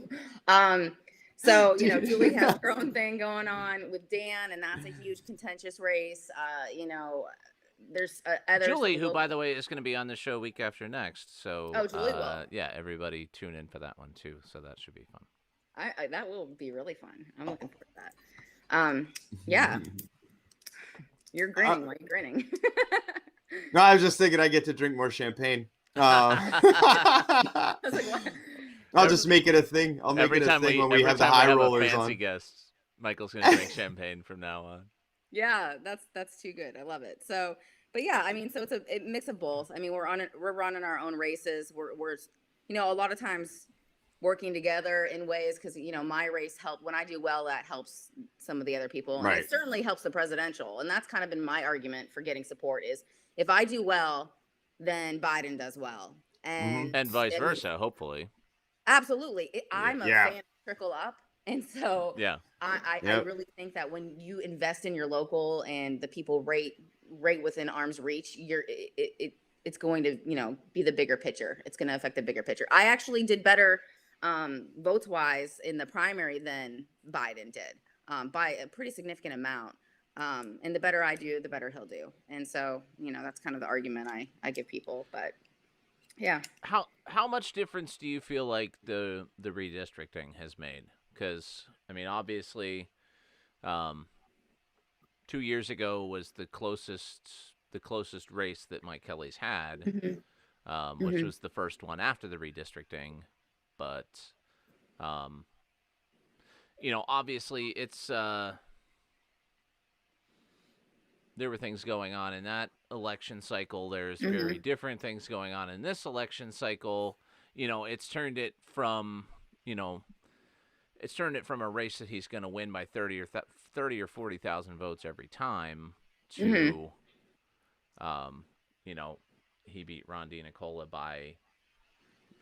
So Julie has her own thing going on with Dan, and that's a huge contentious race. There's other Julie, who by the way is going to be on the show week after next. So Julie will. Yeah, everybody tune in for that one too. So that should be fun. That will be really fun. I'm looking forward to that. Yeah. You're grinning. Why are you grinning? No, I was just thinking I get to drink more champagne. I was like, what? I'll just make it a thing. I'll make it a thing when we have the high rollers fancy on. Guest, Michael's going to drink champagne from now on. Yeah, that's too good. I love it. So, but yeah, I mean, so it's a mix of both. I mean, we're running our own races. We're a lot of times working together in ways, because my race when I do well, that helps some of the other people, and right. It certainly helps the presidential. And that's kind of been my argument for getting support, is if I do well, then Biden does well, and vice versa, hopefully. Absolutely. I'm a fan of trickle up. And so I really think that when you invest in your local and the people right within arm's reach, it's going to, be the bigger picture. It's going to affect the bigger picture. I actually did better votes wise in the primary than Biden did by a pretty significant amount. And the better I do, the better he'll do. And so, that's kind of the argument I give people, but yeah. How much difference do you feel like the redistricting has made? Because I mean, obviously, 2 years ago was the closest race that Mike Kelly's had, which was the first one after the redistricting. But obviously, it's there were things going on in that election cycle. There's very different things going on in this election cycle. It's turned it from a race that he's going to win by 30 or 40,000 votes every time to, he beat Ron DeNicola by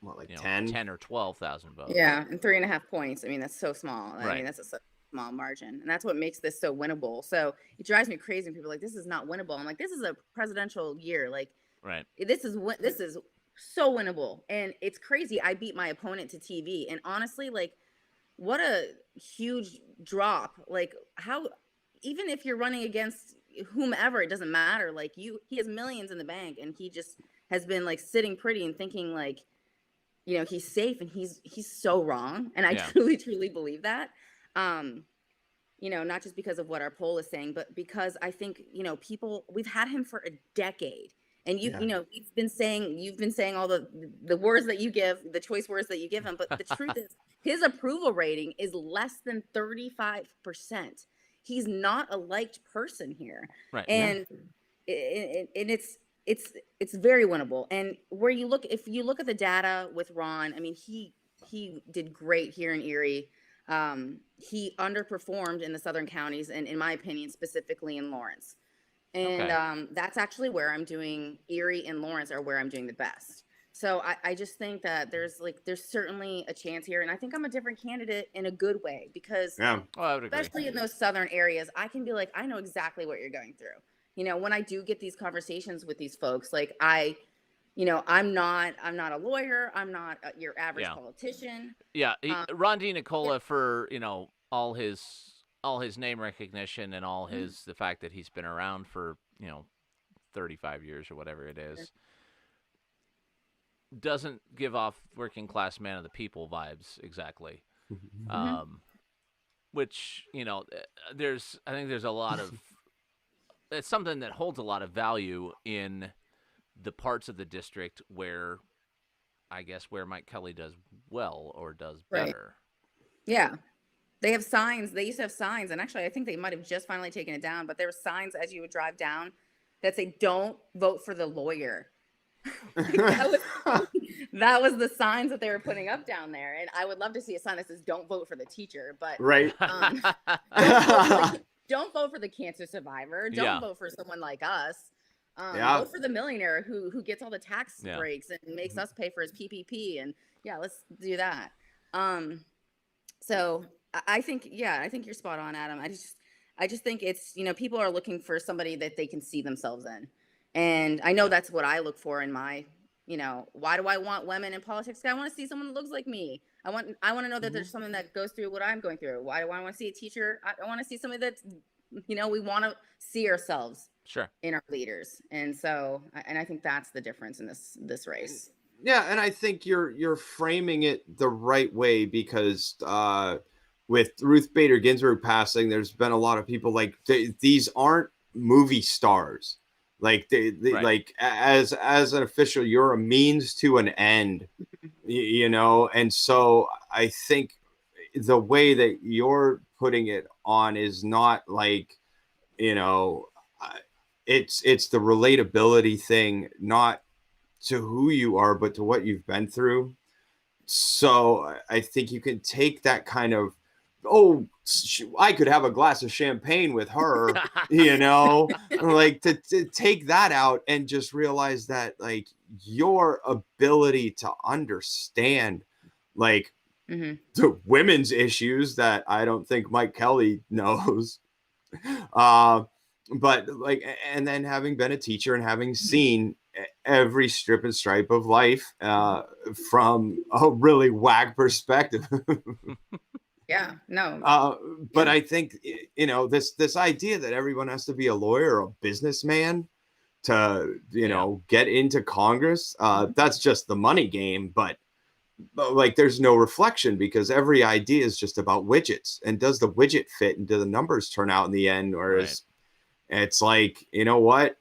what, like 10 or 12,000 votes. Yeah, and 3.5 points. I mean, that's so small. Right. I mean, that's a small margin, and that's what makes this so winnable. So it drives me crazy when people are like, this is not winnable. I'm like, this is a presidential year. Like, right. This is so winnable, and it's crazy. I beat my opponent to TV, and honestly, like, what a huge drop. Like, how, even if you're running against whomever, it doesn't matter. Like, he has millions in the bank, and he just has been like sitting pretty and thinking like, he's safe, and he's so wrong. And I truly, truly believe that. Not just because of what our poll is saying, but because I think, we've had him for a decade. And you've been saying all the words that you give, the choice words that you give him. But the truth is, his approval rating is less than 35%. He's not a liked person here. Right. And it's very winnable. And if you look at the data with Ron, I mean, he did great here in Erie. He underperformed in the southern counties, and in my opinion, specifically in Lawrence. And that's actually where I'm doing. Erie and Lawrence are where I'm doing the best. So I just think that there's certainly a chance here, and I think I'm a different candidate in a good way, because I would agree. Especially in those southern areas, I can be like, I know exactly what you're going through. When I do get these conversations with these folks, like I'm not a lawyer. I'm not your average politician. Yeah, Ron DeNicola, for all his name recognition and all the fact that he's been around for 35 years or whatever it is, doesn't give off working class man of the people vibes exactly. Which I think there's a lot of it's something that holds a lot of value in the parts of the district where Mike Kelly does well or does better. Yeah. They have signs. They used to have signs, and actually I think they might have just finally taken it down, but there were signs as you would drive that say, "Don't vote for the lawyer." that that was the signs that they were putting up down there. And I would love to see a sign that says "Don't vote for the teacher," but Right. Don't vote for the cancer survivor. Don't Yeah. vote for someone like us. Yeah. Vote for the millionaire who gets all the tax Yeah. breaks and makes us pay for his PPP. And yeah, let's do that. So I think you're spot on, Adam. I just think it's, people are looking for somebody that they can see themselves in. And I know that's what I look for in my, why do I want women in politics? I want to see someone that looks like me. I want to know that there's someone that goes through what I'm going through. Why do I want to see a teacher? I want to see somebody that's, we want to see ourselves in our leaders. And so, and I think that's the difference in this race. Yeah, and I think you're framing it the right way, because with Ruth Bader Ginsburg passing, there's been a lot of people like these aren't movie stars. Like they Right. like as an official, you're a means to an end, and so I think the way that you're putting it on is not like, it's the relatability thing, not to who you are, but to what you've been through. So I think you can take that kind of, I could have a glass of champagne with her, like to take that out and just realize that like your ability to understand like the women's issues that I don't think Mike Kelly knows. But like, and then having been a teacher and having seen every strip and stripe of life from a really whack perspective. Yeah, no. But I think, this idea that everyone has to be a lawyer or a businessman to, get into Congress, that's just the money game. But like, there's no reflection, because every idea is just about widgets. And does the widget fit, and do the numbers turn out in the end? Or it's like, what?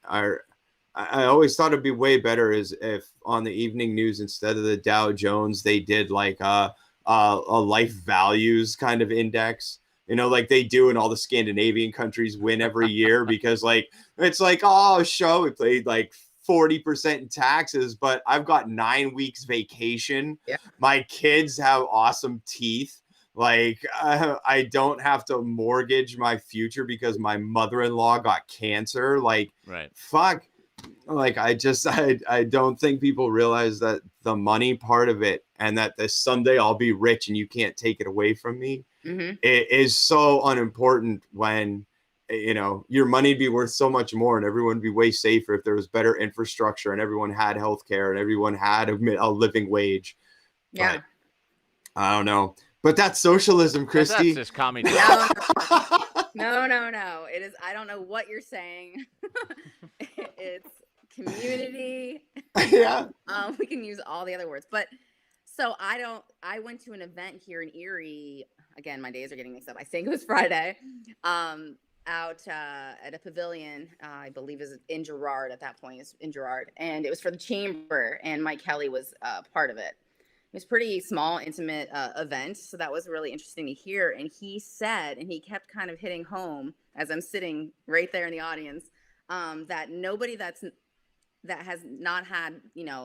I always thought it'd be way better if on the evening news, instead of the Dow Jones, they did like a life values kind of index, like they do in all the Scandinavian countries win every year, because like, it's like, we paid like 40% in taxes, but I've got 9 weeks vacation. Yeah. My kids have awesome teeth. Like I don't have to mortgage my future because my mother-in-law got cancer. Like, fuck. Like, I don't think people realize that the money part of it, and that this someday I'll be rich and you can't take it away from me, it is so unimportant, when, your money would be worth so much more, and everyone would be way safer if there was better infrastructure and everyone had healthcare and everyone had a living wage. Yeah. But I don't know. But that's socialism, Kristy. That's just comedy. No. It is. I don't know what you're saying. It's community. Yeah. We can use all the other words, but so I went to an event here in Erie. Again, my days are getting mixed up. I think it was Friday. Out at a pavilion, I believe is in Girard at that point. It's in Girard, and it was for the chamber, and Mike Kelly was part of it. It was pretty small, intimate event, so that was really interesting to hear. And he said, and he kept kind of hitting home as I'm sitting right there in the audience, that nobody that has not had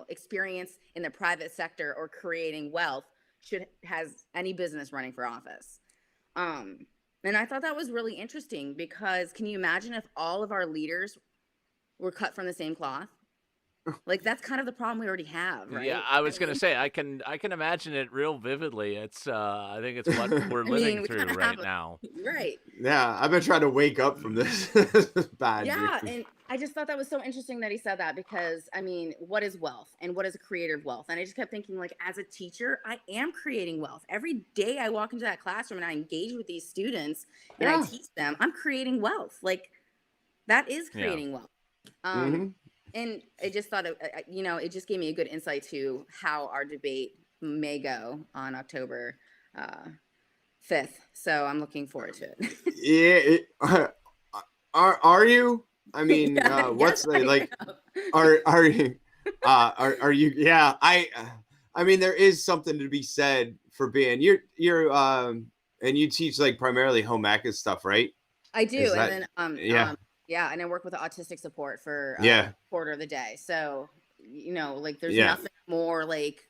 experience in the private sector or creating wealth has any business running for office. And I thought that was really interesting, because can you imagine if all of our leaders were cut from the same cloth? Like, that's kind of the problem we already have, right? Yeah, I was gonna say I can imagine it real vividly. It's I think it's what we're living through right now. Right. Yeah, I've been trying to wake up from this bad. Yeah, and I just thought that was so interesting that he said that, because I mean, what is wealth and what is creative wealth? And I just kept thinking, like, as a teacher, I am creating wealth. Every day I walk into that classroom and I engage with these students and I teach them, I'm creating wealth. Like, that is creating wealth. And I just thought, it just gave me a good insight to how our debate may go on October 5th. So I'm looking forward to it. Yeah. Are you? I mean, what's the, like, are you, are you? Yeah, I mean, there is something to be said for being, you're, and you teach like primarily home ec and stuff, right? I do. And then, yeah, and I work with autistic support for quarter of the day. So, like, there's nothing more like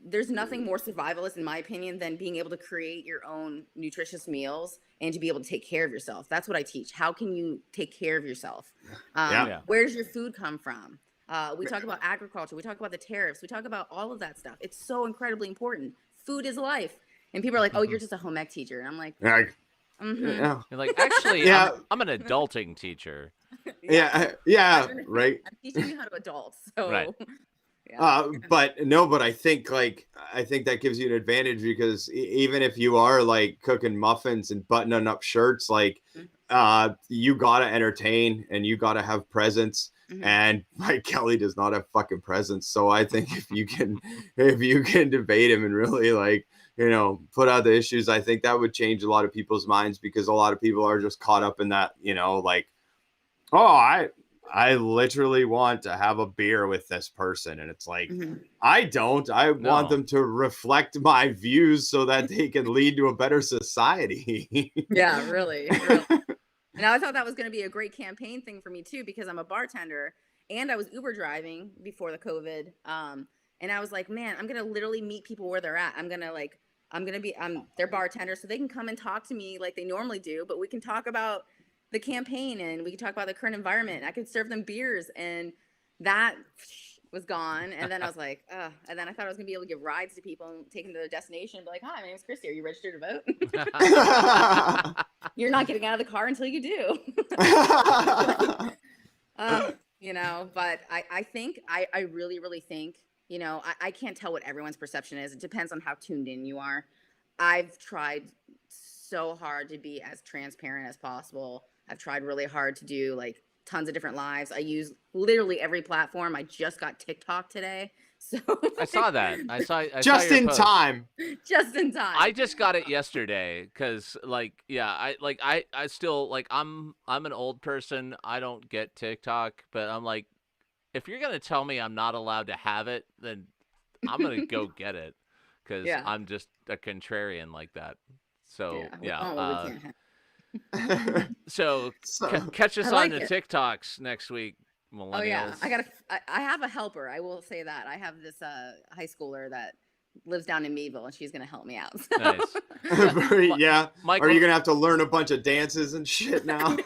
there's nothing more survivalist, in my opinion, than being able to create your own nutritious meals and to be able to take care of yourself. That's what I teach. How can you take care of yourself? Yeah. Where does your food come from? We talk about agriculture. We talk about the tariffs. We talk about all of that stuff. It's so incredibly important. Food is life. And people are like, oh, you're just a home ec teacher. And I'm like, Yeah. You're like, actually, Yeah. I'm an adulting teacher. Yeah. Right. I'm teaching you how to adult. So, Right. yeah. But I think that gives you an advantage because even if you are like cooking muffins and buttoning up shirts, like you gotta entertain and you gotta have presence. And Mike Kelly does not have fucking presence. So I think if you can debate him and really like, put out the issues, I think that would change a lot of people's minds because a lot of people are just caught up in that, like, oh, I literally want to have a beer with this person. And it's like, I want them to reflect my views so that they can lead to a better society. Yeah, really. And I thought that was going to be a great campaign thing for me too, because I'm a bartender and I was Uber driving before the COVID. And I was like, man, I'm going to literally meet people where they're at. I'm their bartender, so they can come and talk to me like they normally do, but we can talk about the campaign and we can talk about the current environment. I could serve them beers, and that was gone. And then I was like, and then I thought I was gonna be able to give rides to people and take them to their destination and be like, hi, my name's Kristy. Are you registered to vote? You're not getting out of the car until you do. But I really, really think, I can't tell what everyone's perception is. It depends on how tuned in you are. I've tried so hard to be as transparent as possible. I've tried really hard to do like tons of different lives. I use literally every platform. I just got TikTok today. So I saw that. I saw just your in post. time. Just in time. I just got it yesterday because, I still like I'm an old person. I don't get TikTok, but I'm like, if you're gonna tell me I'm not allowed to have it, then I'm gonna go get it because I'm just a contrarian like that. So we can't have. So catch us on the TikToks next week, millennials. Oh yeah, I have a helper. I will say that I have this high schooler that lives down in Meadville, and she's gonna help me out. So. Nice. Yeah. Michael, are you gonna have to learn a bunch of dances and shit now?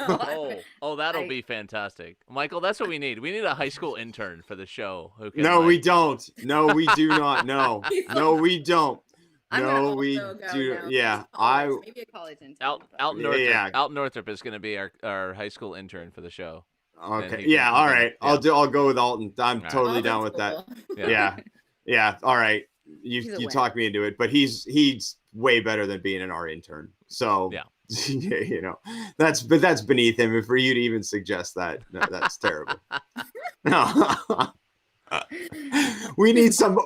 That'll be fantastic, Michael. That's what we need. We need a high school intern for the show. Who can, No, we don't. No, we do not. No, no, we don't. No, we do. Yeah, maybe a college intern. Alton Northrop. Alton Northrop is going to be our high school intern for the show. Okay. Yeah. All right. Yeah. I'll go with Alton. I'm totally down with that. Yeah. All right. You talked me into it, but he's way better than being an art intern. So that's beneath him. And for you to even suggest that, no, that's terrible. No, we need some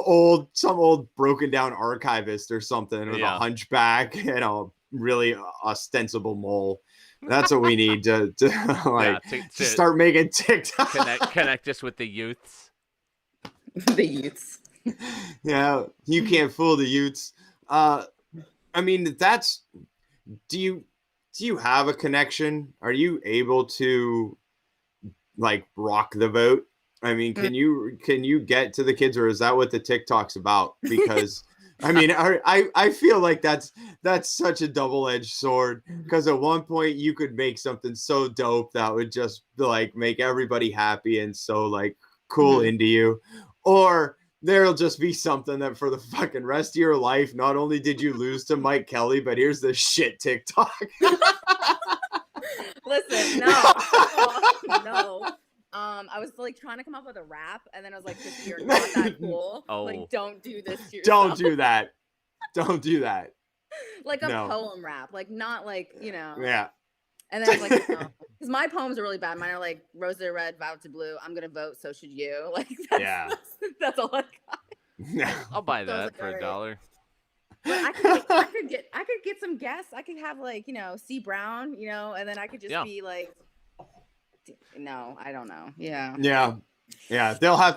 old broken down archivist or something with a hunchback and a really ostensible mole. That's what we need to start making TikTok. Connect us with the youths. The youths. Yeah, you can't fool the youths. I mean, do you have a connection? Are you able to like rock the vote? I mean, can you get to the kids, or is that what the TikTok's about? Because I mean, I feel like that's such a double-edged sword, because at one point you could make something so dope that would just like make everybody happy and so like cool into you, or there'll just be something that for the fucking rest of your life, not only did you lose to Mike Kelly, but here's this shit TikTok. Listen, no. I was like trying to come up with a rap, and then I was like, "You're not that cool. Like, don't do this to yourself. Don't do that. Don't do that." Like a poem rap, like not like Yeah. And then I was like, no, because my poems are really bad. Mine are like, "Roses are red, violets are blue. I'm gonna vote, so should you." Like, that's all I got. I'll buy that for $1. But I could get some guests. I could have like C Brown, and then I could just be like. No, I don't know. Yeah. They'll have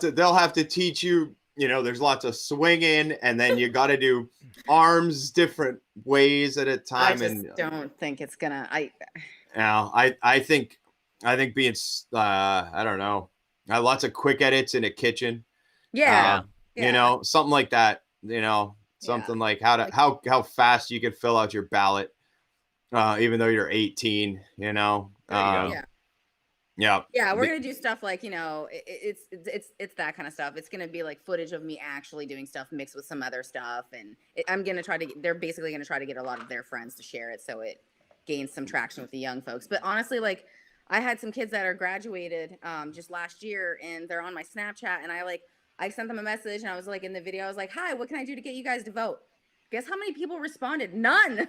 to teach you. There's lots of swinging, and then you got to do arms different ways at a time. I don't think it's gonna. I think being I don't know. Lots of quick edits in a kitchen. Yeah. you know, something like that, you know, something like how fast you could fill out your ballot, even though you're 18, you know. There you go. Yeah, we're gonna do stuff like, you know, it's that kind of stuff. It's gonna be like footage of me actually doing stuff mixed with some other stuff, and I'm gonna try to. They're basically gonna try to get a lot of their friends to share it, so it gains some traction with the young folks. But honestly, like, I had some kids that are graduated just last year, and they're on my Snapchat, and I sent them a message, and I was like in the video, I was like, "Hi, what can I do to get you guys to vote?" Guess how many people responded? None.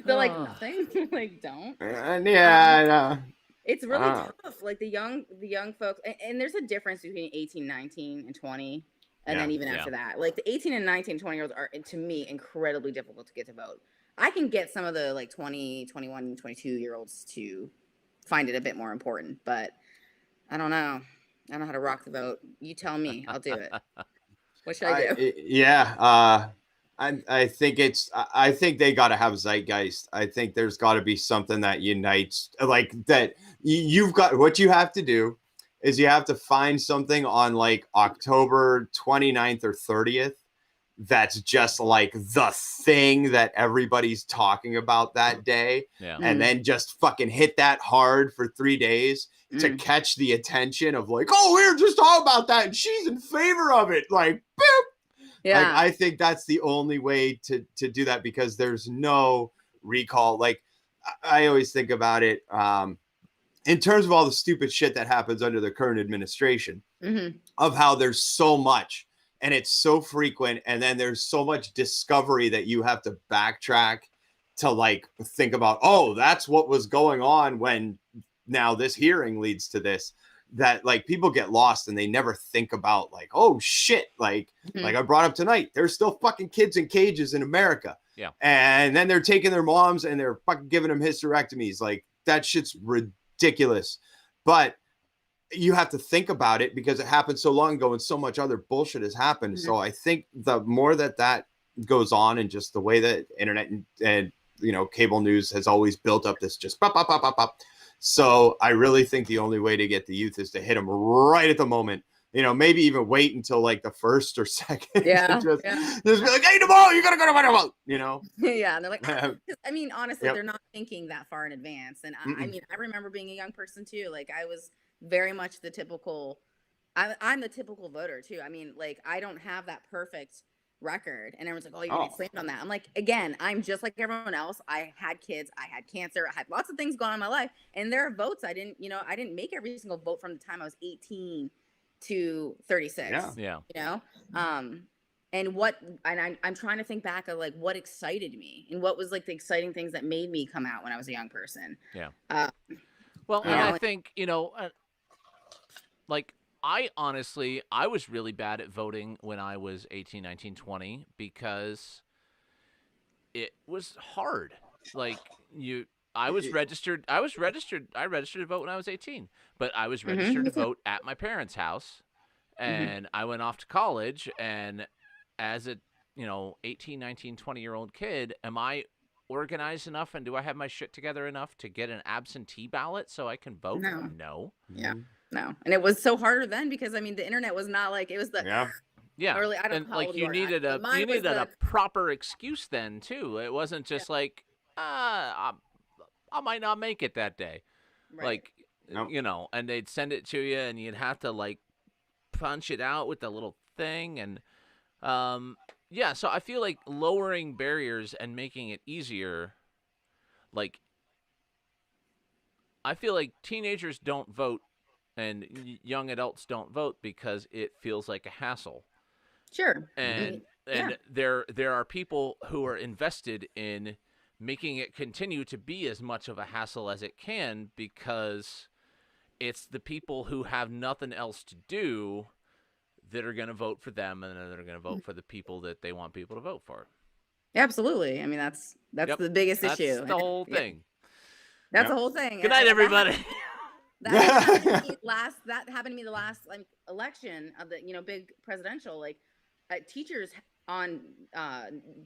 They're like, nothing. Like, don't. Yeah, I know. It's really tough. Like the young folks, and there's a difference between 18, 19, and 20, and then even after that. Like the 18 and 19, 20-year-olds are, to me, incredibly difficult to get to vote. I can get some of the like 20, 21, 22-year-olds to find it a bit more important, but I don't know. I don't know how to rock the vote. You tell me. I'll do it. What should I do? I think they got to have zeitgeist. I think there's got to be something that unites, like that. You've got, what you have to do is you have to find something on like October 29th or 30th that's just like the thing that everybody's talking about that day, and then just fucking hit that hard for 3 days to catch the attention of like, oh, we were just talking about that and she's in favor of it, like, boop. Yeah. Like, I think that's the only way to do that, because there's no recall. Like, I always think about it in terms of all the stupid shit that happens under the current administration, of how there's so much and it's so frequent. And then there's so much discovery that you have to backtrack to like think about, oh, that's what was going on when now this hearing leads to this. That like people get lost and they never think about like, oh shit, like I brought up tonight, there's still fucking kids in cages in America. Yeah. And then they're taking their moms and they're fucking giving them hysterectomies. Like, that shit's ridiculous. But you have to think about it because it happened so long ago and so much other bullshit has happened. So I think the more that goes on, and just the way that internet and you know, cable news has always built up this just pop, pop, pop, pop, pop. So I really think the only way to get the youth is to hit them right at the moment. You know, maybe even wait until like the first or second. Just be like, hey, tomorrow you gotta go to vote. You know? Yeah, and they're like, I mean, honestly, they're not thinking that far in advance. And I mean, I remember being a young person too. Like, I was very much the typical. I'm the typical voter too. I mean, like, I don't have that perfect record, and everyone's like, oh, you're gonna get slammed on that. I'm like, again, I'm just like everyone else. I had kids, I had cancer, I had lots of things going on in my life, and there are votes I didn't make every single vote from the time I was 18 to 36. You know, and I'm trying to think back of like what excited me and what was like the exciting things that made me come out when I was a young person. Well, and I think, you know, like, I was really bad at voting when I was 18, 19, 20 because it was hard. Like, I registered to vote when I was 18, but I was registered to vote at my parents' house, and I went off to college, and as a, 18, 19, 20-year-old kid, am I organized enough and do I have my shit together enough to get an absentee ballot so I can vote? No. Yeah. No. And it was so harder then because, I mean, the internet was not like, it was the... Yeah. Early, I don't know how like old you needed a proper excuse then too. It wasn't just like, I might not make it that day. Like, and they'd send it to you and you'd have to like punch it out with the little thing. And so I feel like lowering barriers and making it easier, like, I feel like teenagers don't vote and young adults don't vote because it feels like a hassle. Sure. And there are people who are invested in making it continue to be as much of a hassle as it can because it's the people who have nothing else to do that are going to vote for them, and then they're going to vote for the people that they want people to vote for. Absolutely. I mean, that's the biggest issue. That's the whole thing. That's the whole thing. Good night, everybody. That happened to me the last like election of the big presidential. Like, teachers on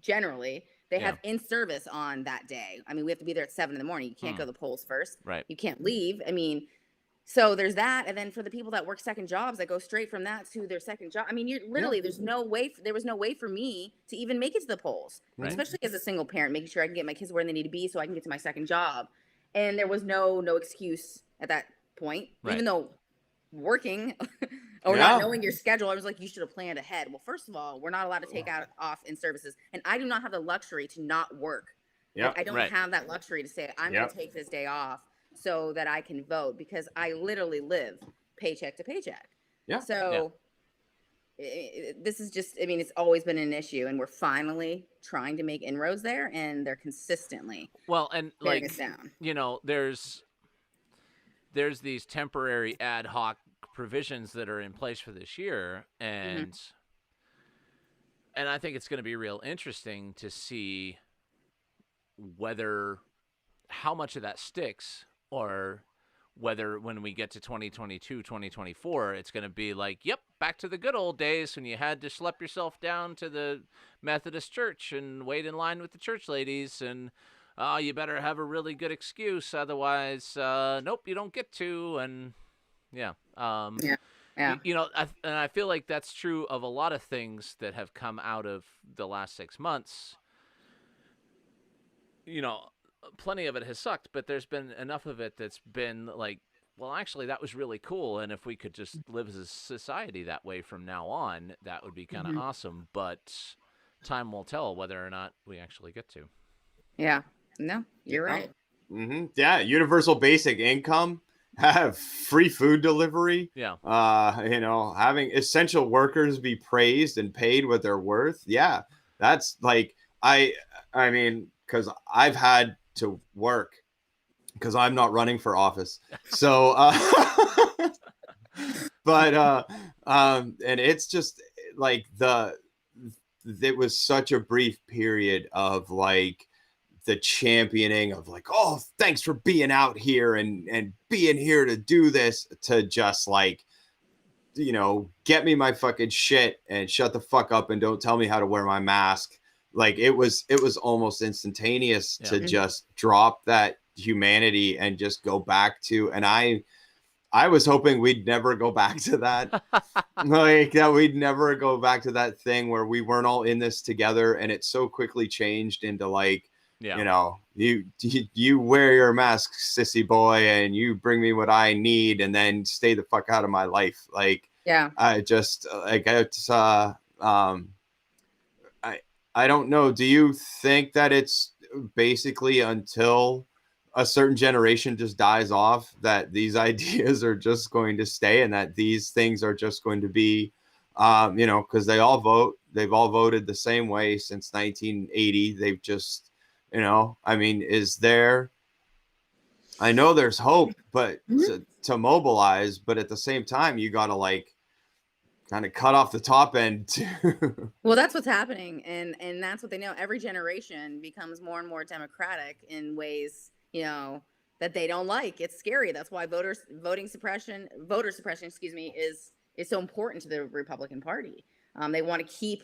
generally they have in service on that day. I mean, we have to be there at 7 a.m. You can't go to the polls first. Right. You can't leave. I mean, So there's that, and then for the people that work second jobs that go straight from that to their second job, I mean, you're literally there's no way. There was no way for me to even make it to the polls, Right. especially as a single parent, making sure I can get my kids where they need to be so I can get to my second job. And there was no excuse at that point, Right. even though working or not knowing your schedule, I was like, you should have planned ahead. Well, first of all, we're not allowed to take out off in services, and I do not have the luxury to not work. Yeah, Like, I don't have that luxury to say I'm going to take this day off so that I can vote, because I literally live paycheck to paycheck. Yeah. So this is just, I mean, it's always been an issue, and we're finally trying to make inroads there, and they're consistently and bearing us down. You know, there's these temporary ad hoc provisions that are in place for this year, and I think it's going to be real interesting to see how much of that sticks, or whether when we get to 2022, 2024, it's going to be like, yep, back to the good old days when you had to schlep yourself down to the Methodist church and wait in line with the church ladies, and you better have a really good excuse, otherwise, nope, you don't get to, and you know, I feel like that's true of a lot of things that have come out of the last 6 months. You know, plenty of it has sucked, but there's been enough of it that's been like, well, actually, that was really cool, and if we could just live as a society that way from now on, that would be kind of awesome. But time will tell whether or not we actually get to. Yeah. No, you're right. Yeah, universal basic income, have free food delivery. Yeah. You know, having essential workers be praised and paid what they're worth. Yeah, that's like I mean, because I've had to work because I'm not running for office. So, but and it's just like it was such a brief period of like the championing of like, oh, thanks for being out here and being here to do this, to just like, you know, get me my fucking shit and shut the fuck up and don't tell me how to wear my mask. Like it was almost instantaneous to just drop that humanity and just go back to, and I was hoping we'd never go back to that. Like that we'd never go back to that thing where we weren't all in this together, and it so quickly changed into like, you know, you wear your mask, sissy boy, and you bring me what I need, and then stay the fuck out of my life. Like, I just like it's I don't know. Do you think that it's basically until a certain generation just dies off that these ideas are just going to stay, and that these things are just going to be, you know, because they've all voted the same way since 1980. They've just, you know, I mean, I know there's hope, but to mobilize, but at the same time, you got to like kind of cut off the top end too. Well, that's what's happening, and that's what they know. Every generation becomes more and more democratic in ways, you know, that they don't like. It's scary. That's why voter suppression, excuse me, is so important to the Republican Party. They want to keep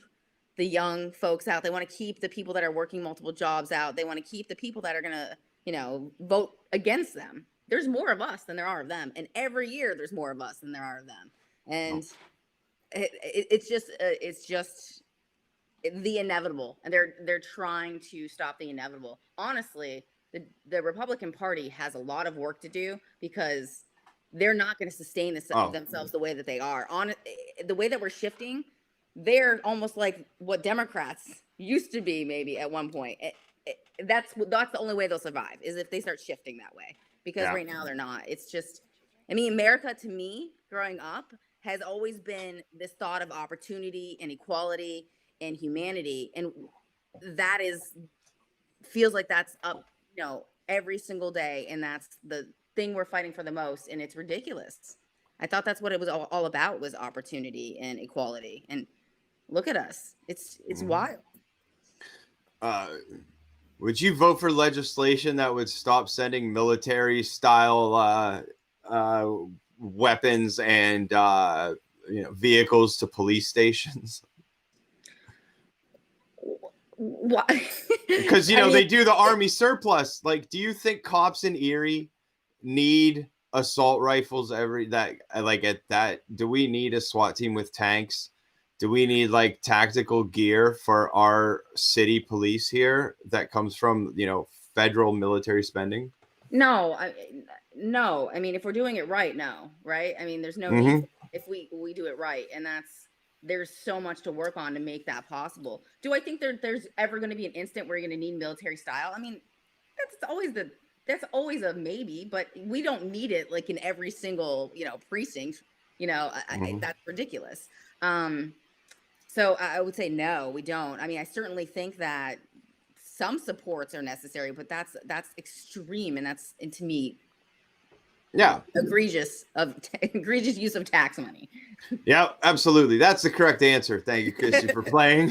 the young folks out. They want to keep the people that are working multiple jobs out. They want to keep the people that are going to, you know, vote against them. There's more of us than there are of them, and every year there's more of us than there are of them. And it's just the inevitable, and they're trying to stop the inevitable. Honestly, the Republican Party has a lot of work to do, because they're not going to sustain themselves the way that they are. The way that we're shifting, they're almost like what Democrats used to be, maybe at one point. That's the only way they'll survive, is if they start shifting that way, because right now they're not. It's just, I mean, America, to me, growing up, has always been this thought of opportunity and equality and humanity. And that feels like that's up, you know, every single day. And that's the thing we're fighting for the most. And it's ridiculous. I thought that's what it was all about, was opportunity and equality. And look at us. It's wild. Would you vote for legislation that would stop sending military style weapons and you know, vehicles to police stations? What? Because, you know, they do the army surplus. Like, do you think cops in Erie need assault rifles do we need a SWAT team with tanks? Do we need like tactical gear for our city police here that comes from, federal military spending? No, no. I mean, if we're doing it right, no, right? I mean, there's no Mm-hmm. need if we do it right, and there's so much to work on to make that possible. Do I think there's ever going to be an instant where you're going to need military style? I mean, that's always a maybe, but we don't need it like in every single precinct. That's ridiculous. So I would say no, we don't. I mean, I certainly think that some supports are necessary, but that's extreme, and to me, egregious use of tax money. Yeah, absolutely. That's the correct answer. Thank you, Kristy, for playing.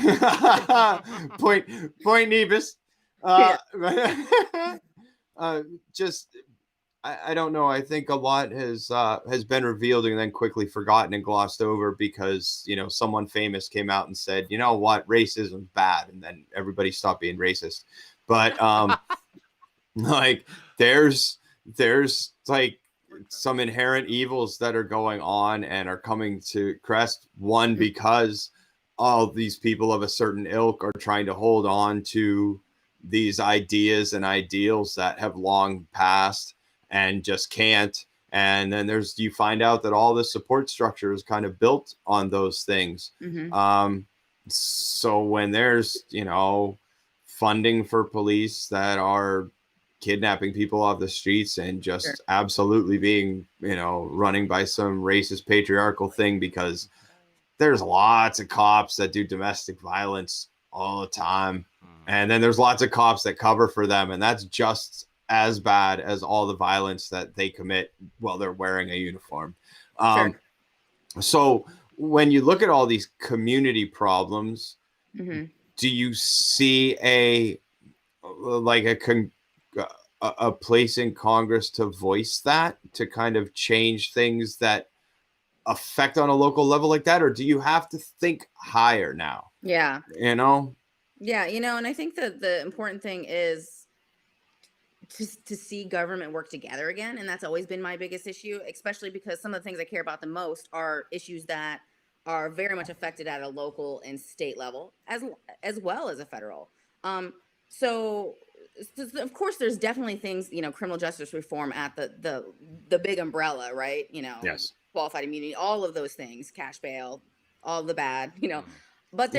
Point Gnibus. I don't know. I think a lot has been revealed and then quickly forgotten and glossed over because, someone famous came out and said, you know what, racism's bad. And then everybody stopped being racist. But like there's like some inherent evils that are going on and are coming to crest. One, because all these people of a certain ilk are trying to hold on to these ideas and ideals that have long passed and just can't. And then you find out that all the support structure is kind of built on those things. Mm-hmm. So when there's, funding for police that are kidnapping people off the streets and just absolutely being, running by some racist patriarchal thing, because there's lots of cops that do domestic violence all the time. And then there's lots of cops that cover for them. And that's just as bad as all the violence that they commit while they're wearing a uniform. So when you look at all these community problems, mm-hmm. do you see a place in Congress to voice that, to kind of change things that affect on a local level like that? Or do you have to think higher now? Yeah. Yeah. And I think that the important thing is to see government work together again. And that's always been my biggest issue, especially because some of the things I care about the most are issues that are very much affected at a local and state level, as well as a federal. So of course, there's definitely things, criminal justice reform at the big umbrella, right? Yes. Qualified immunity, all of those things, cash bail, all the bad, but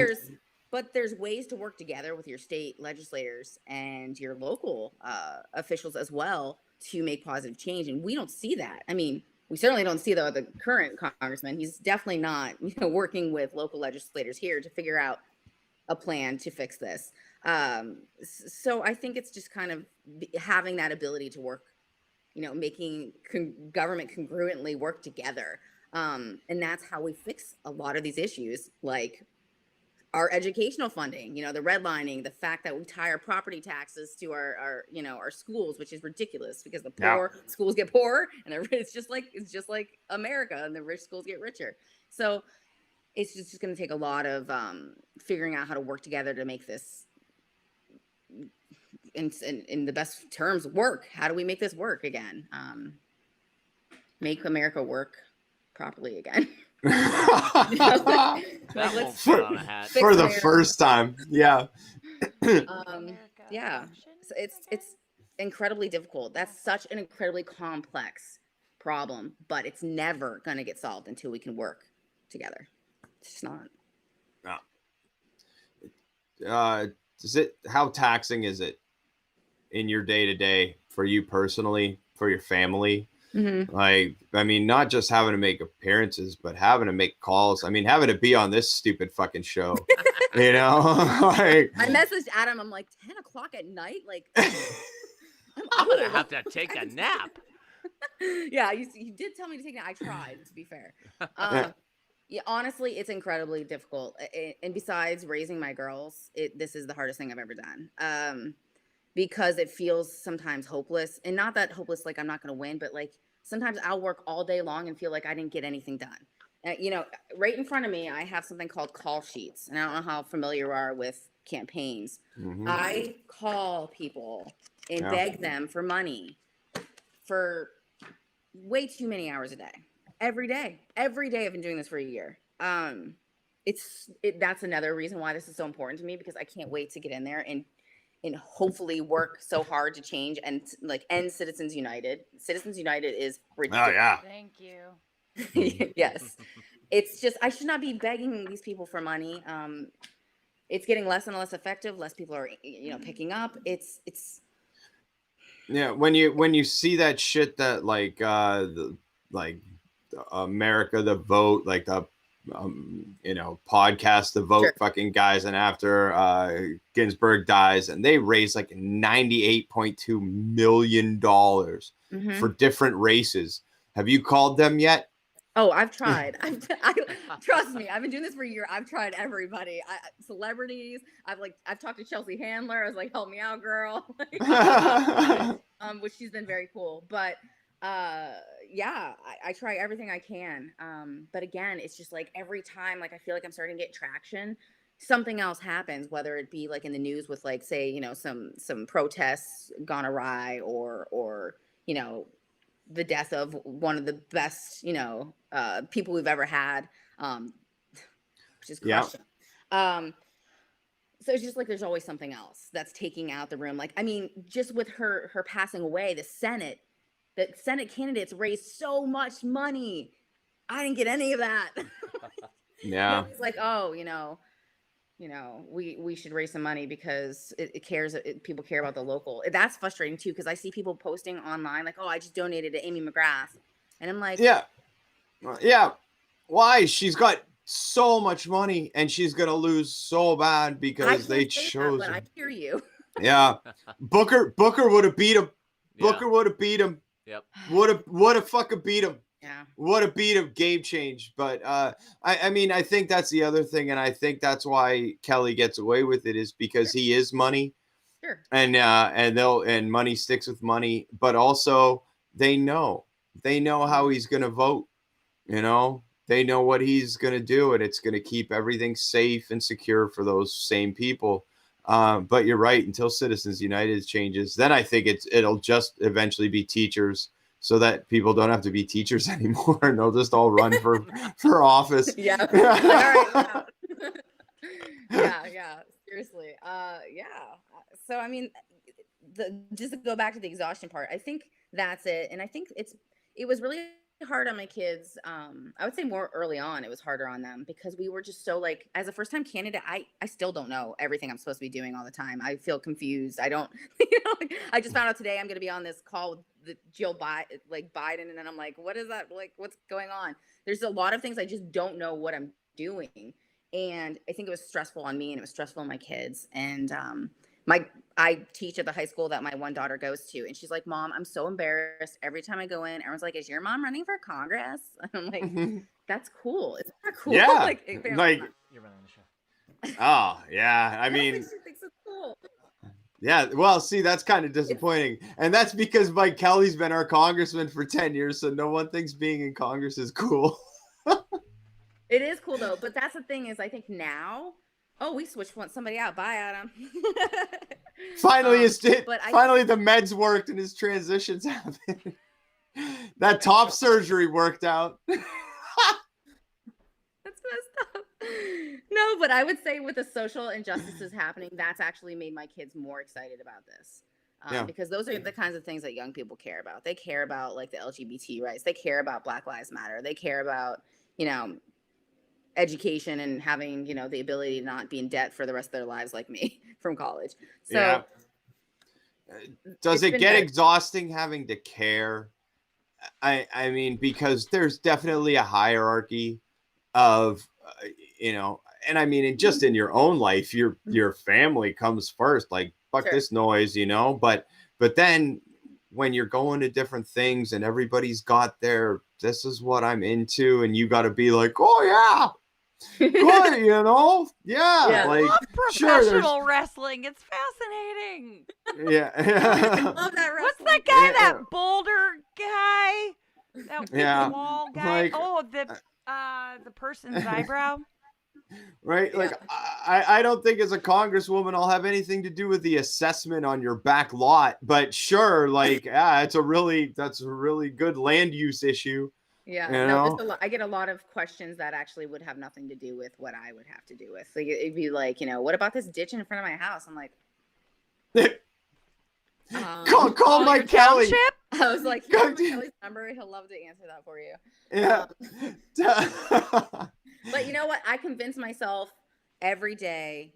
there's ways to work together with your state legislators and your local officials as well to make positive change. And we don't see that. I mean, we certainly don't see the current congressman. He's definitely not, working with local legislators here to figure out a plan to fix this. So I think it's just kind of having that ability to work, making government congruently work together. And that's how we fix a lot of these issues, like our educational funding, the redlining, the fact that we tie our property taxes to our schools, which is ridiculous because the poor schools get poorer, and it's just like America, and the rich schools get richer. So it's just going to take a lot of figuring out how to work together to make this in the best terms work. How do we make this work again? Make America work properly again. That won't fit on a hat. For the first time. Yeah. Yeah. So it's incredibly difficult. That's such an incredibly complex problem, but it's never going to get solved until we can work together. It's just not. No. How taxing is it in your day-to-day for you personally, for your family? Mm-hmm. Like, I mean, not just having to make appearances, but having to make calls. I mean, having to be on this stupid fucking show, like, I messaged Adam. I'm like, 10 o'clock at night? Like, I'm going to have to take a nap. Yeah, you did tell me to take a nap. I tried, to be fair. Yeah, honestly, it's incredibly difficult. And besides raising my girls, this is the hardest thing I've ever done. Because it feels sometimes hopeless, and not that hopeless, like I'm not going to win, but like sometimes I'll work all day long and feel like I didn't get anything done. Right in front of me, I have something called call sheets, and I don't know how familiar you are with campaigns. Mm-hmm. I call people and beg them for money for way too many hours a day. Every day. Every day I've been doing this for a year. That's another reason why this is so important to me, because I can't wait to get in there and hopefully work so hard to change and like end Citizens United. Citizens United is ridiculous. Oh yeah. Thank you. Yes. It's just, I should not be begging these people for money. It's getting less and less effective. Less people are, picking up. It's Yeah, when you see that shit that America the Vote, like the podcast the vote, Sure. fucking guys, and after Ginsburg dies, and they raised like $98.2 million for different races. Have you called them yet? Oh, I've tried. Trust me, I've been doing this for a year. I've tried everybody. Celebrities. I've talked to Chelsea Handler. I was like, help me out, girl. Which she's been very cool. But yeah, I try everything I can. But again, it's just like every time, like I feel like I'm starting to get traction, something else happens, whether it be like in the news with like, say, some protests gone awry, or the death of one of the best, people we've ever had, which is crushing. So it's just like there's always something else that's taking out the room. Like, I mean, just with her passing away, the Senate candidates raised so much money. I didn't get any of that. Yeah. It's like, oh, we should raise some money because people care about the local. That's frustrating too, because I see people posting online like, oh, I just donated to Amy McGrath, and I'm like, yeah. Why? She's got so much money and she's gonna lose so bad because they chose but her. I hear you. Yeah, Booker would have beat him. Yeah. Booker would have beat him. Yep. Would have fucking beat him. Yeah. What a beat of game change. But I mean, I think that's the other thing, and I think that's why Kelly gets away with it, is because he is money. Sure. And money sticks with money, but also they know how he's gonna vote. They know what he's gonna do, and it's gonna keep everything safe and secure for those same people. But you're right, until Citizens United changes, then I think it'll just eventually be teachers, so that people don't have to be teachers anymore, and they'll just all run for office. Yeah. All right. Yeah. Seriously. Yeah. So I mean, just to go back to the exhaustion part, I think that's it, and I think it was really hard on my kids. I would say more early on, it was harder on them because we were just so like, as a first-time candidate, I still don't know everything I'm supposed to be doing all the time. I feel confused. I don't, I just found out today I'm going to be on this call with the Jill Biden, and then I'm like, what is that? Like, what's going on? There's a lot of things I just don't know what I'm doing, and I think it was stressful on me, and it was stressful on my kids, and I teach at the high school that my one daughter goes to, and she's like, Mom, I'm so embarrassed. Every time I go in, everyone's like, is your mom running for Congress? And I'm like, that's cool. It's not cool. Yeah. like You're running the show. Oh, yeah. I mean, she thinks it's cool. yeah. Well, see, that's kind of disappointing. And that's because Mike Kelly's been our congressman for 10 years, so no one thinks being in Congress is cool. It is cool, though. But that's the thing is, I think now, we switched somebody out. Bye, Adam. Finally, finally the meds worked and his transitions happened. That top surgery worked out. That's messed up. No, but I would say with the social injustices happening, that's actually made my kids more excited about this. Because those are the kinds of things that young people care about. They care about like the LGBT rights. They care about Black Lives Matter. They care about, education and having, the ability to not be in debt for the rest of their lives like me from college. So yeah. Does it get exhausting having to care? I mean, because there's definitely a hierarchy of, and I mean, just in your own life, your family comes first, like, fuck Sure. this noise, but then when you're going to different things and everybody's got this is what I'm into, and you got to be like, oh yeah, good, yeah, like Love sure, professional wrestling. It's fascinating. yeah. love that What's wrestling. that guy? Yeah. That boulder guy? That big Yeah, wall guy? like, The person's eyebrow. Right? Like I don't think as a congresswoman I'll have anything to do with the assessment on your back lot, but sure, like that's a really good land use issue. Yeah, You no, know? I get a lot of questions that actually would have nothing to do with what I would have to do with. Like it'd be like, what about this ditch in front of my house? I'm like, call Mike Kelly. Township? I was like, here's Mike Kelly's number. He'll love to answer that for you. Yeah. But you know what? I convince myself every day,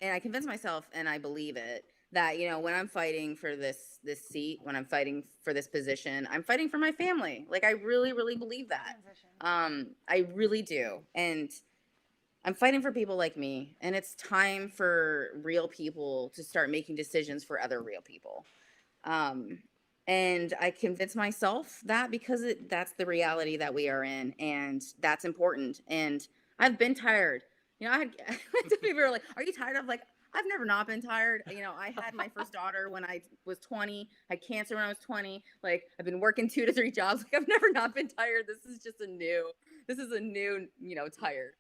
and I convince myself, and I believe it, that when I'm fighting for this seat, when I'm fighting for this position, I'm fighting for my family. Like I really, really believe that. I really do, and I'm fighting for people like me. And it's time for real people to start making decisions for other real people. And I convince myself that because that's the reality that we are in, and that's important. And I've been tired. I had people are like, "Are you tired?" I'm like, I've never not been tired. I had my first daughter when I was 20. I had cancer when I was 20. Like I've been working 2 to 3 jobs. Like I've never not been tired. This is a new, tired.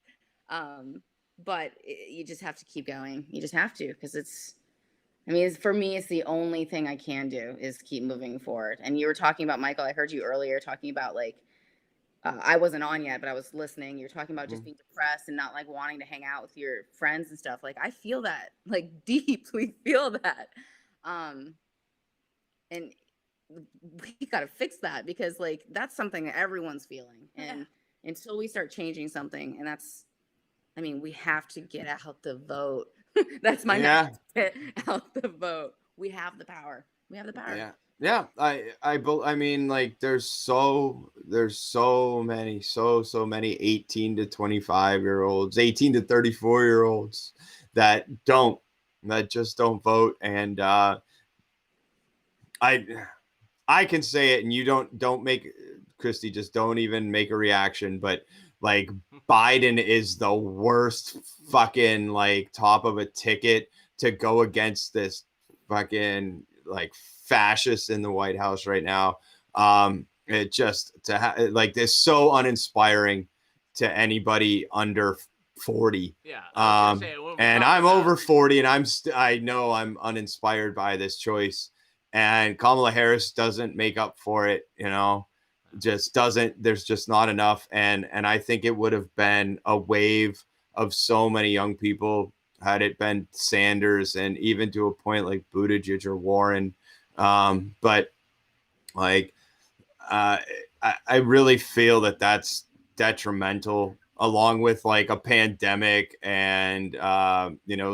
But you just have to keep going. You just have to, because for me, it's the only thing I can do is keep moving forward. And you were talking about, Michael, I heard you earlier talking about like, I wasn't on yet, but I was listening. You're talking about just being depressed and not like wanting to hang out with your friends and stuff. Like I feel that, like deeply feel that. And we got to fix that, because like, that's something that everyone's feeling. And until we start changing something, and we have to get out the vote. That's my message. Get out the vote. We have the power. We have the power. Yeah. I mean, like there's so many 18 to 25-year-olds, 18 to 34-year-olds that just don't vote. And I can say it, and you don't make, Kristy, just don't even make a reaction, but like Biden is the worst fucking like top of a ticket to go against this fucking like fascist in the White House right now. It just like this so uninspiring to anybody under 40. Yeah. And I'm over 40, and I know I'm uninspired by this choice, and Kamala Harris doesn't make up for it, just doesn't. There's just not enough. And I think it would have been a wave of so many young people had it been Sanders, and even to a point like Buttigieg or Warren. But like, I really feel that that's detrimental, along with like a pandemic and,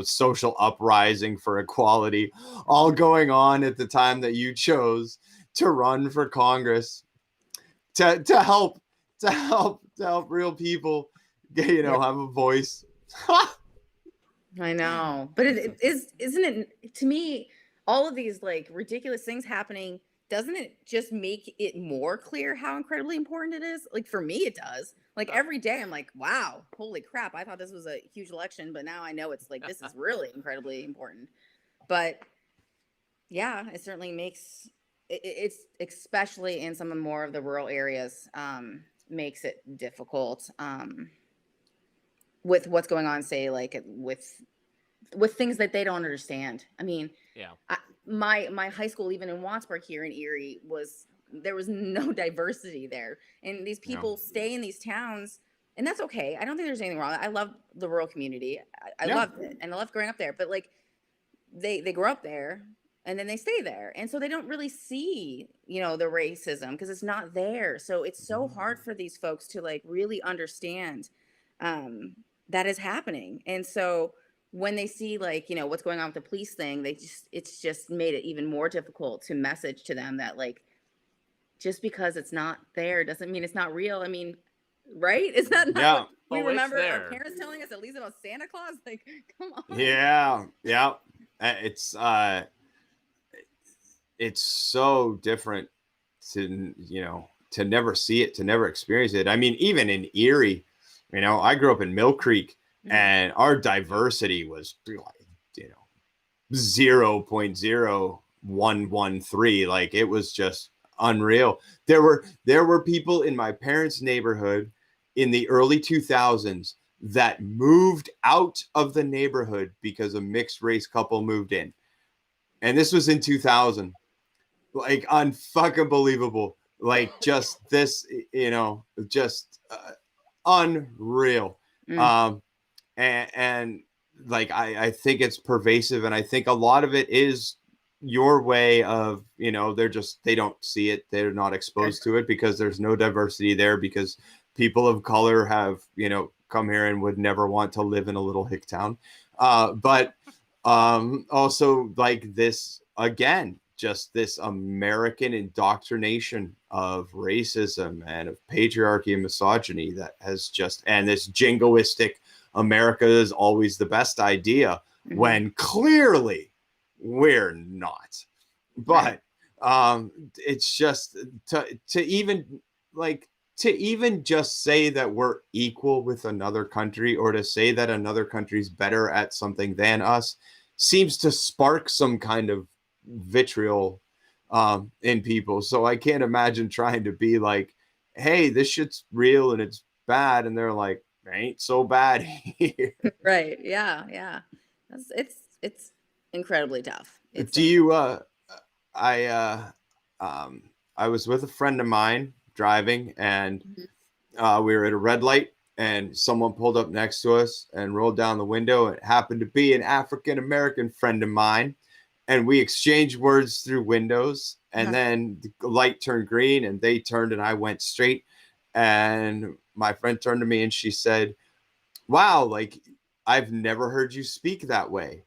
social uprising for equality, all going on at the time that you chose to run for Congress to help real people, have a voice. I know, but isn't it, to me, all of these like ridiculous things happening, doesn't it just make it more clear how incredibly important it is? Like for me, it does. Like every day I'm like, wow, holy crap. I thought this was a huge election, but now I know it's like, this is really incredibly important. But yeah, it certainly makes it's especially in some of more of the rural areas, makes it difficult, with what's going on, say like with things that they don't understand. My high school, even in Wattsburg here in Erie, there was no diversity there, and these people stay in these towns, and that's okay. I don't think there's anything wrong. I love the rural community. I loved it, and I loved growing up there. But like, they grow up there, and then they stay there, and so they don't really see the racism, because it's not there. So it's so hard for these folks to like really understand that is happening. And so when they see like, what's going on with the police thing, it's just made it even more difficult to message to them that like, just because it's not there doesn't mean it's not real. Right? Is that not what we remember our parents telling us, at least about Santa Claus? Like, come on. Yeah. It's so different to never see it, to never experience it. Even in Erie, I grew up in Mill Creek, and our diversity was like, 0.0113. Like it was just unreal. There were people in my parents' neighborhood in the early 2000s that moved out of the neighborhood because a mixed race couple moved in. And this was in 2000. Like, unfucking believable. Like, just this, just unreal. And like, I think it's pervasive, and I think a lot of it is your way of, they don't see it. They're not exposed to it because there's no diversity there, because people of color have, come here and would never want to live in a little hick town. But also, like, this, again, just this American indoctrination of racism and of patriarchy and misogyny that has just, and this jingoistic America is always the best idea, when clearly we're not. But it's just to even just say that we're equal with another country, or to say that another country's better at something than us, seems to spark some kind of vitriol in people. So I can't imagine trying to be like, hey, this shit's real and it's bad, and they're like, ain't so bad here. Right. Yeah. It's incredibly tough. I was with a friend of mine driving, and we were at a red light, and someone pulled up next to us and rolled down the window. It happened to be an African-American friend of mine, and we exchanged words through windows, and then the light turned green, and they turned, and I went straight. And my friend turned to me and she said, wow, like, I've never heard you speak that way.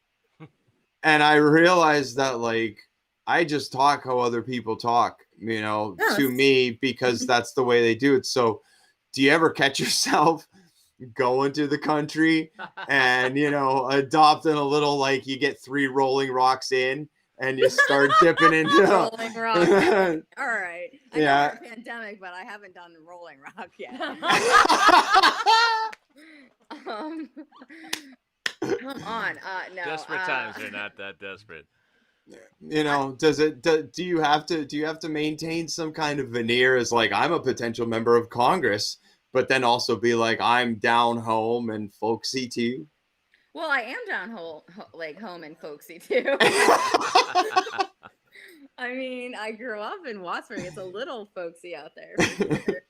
And I realized that, like, I just talk how other people talk, to me, because that's the way they do it. So do you ever catch yourself going to the country and, adopting a little, like, you get 3 rolling rocks in and you start dipping into Rolling Rock? All right. I know it's a pandemic, but I haven't done Rolling Rock yet. Come on. No. Desperate times are not that desperate. Do you have to maintain some kind of veneer as, like, I'm a potential member of Congress, but then also be like, I'm down home and folksy too? Well, I am down home and folksy too. I mean, I grew up in Wattsburg. It's a little folksy out there. For sure.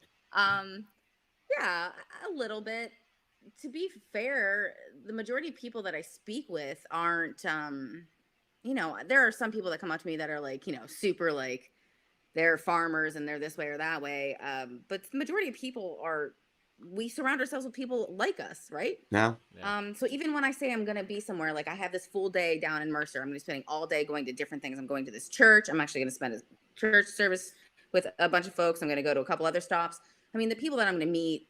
Yeah, a little bit. To be fair, the majority of people that I speak with aren't, there are some people that come up to me that are like, super, like, they're farmers and they're this way or that way. But the majority of people we surround ourselves with people like us, right? Yeah. So even when I say I'm going to be somewhere, like, I have this full day down in Mercer, I'm going to be spending all day going to different things. I'm going to this church. I'm actually going to spend a church service with a bunch of folks. I'm going to go to a couple other stops. I mean, the people that I'm going to meet,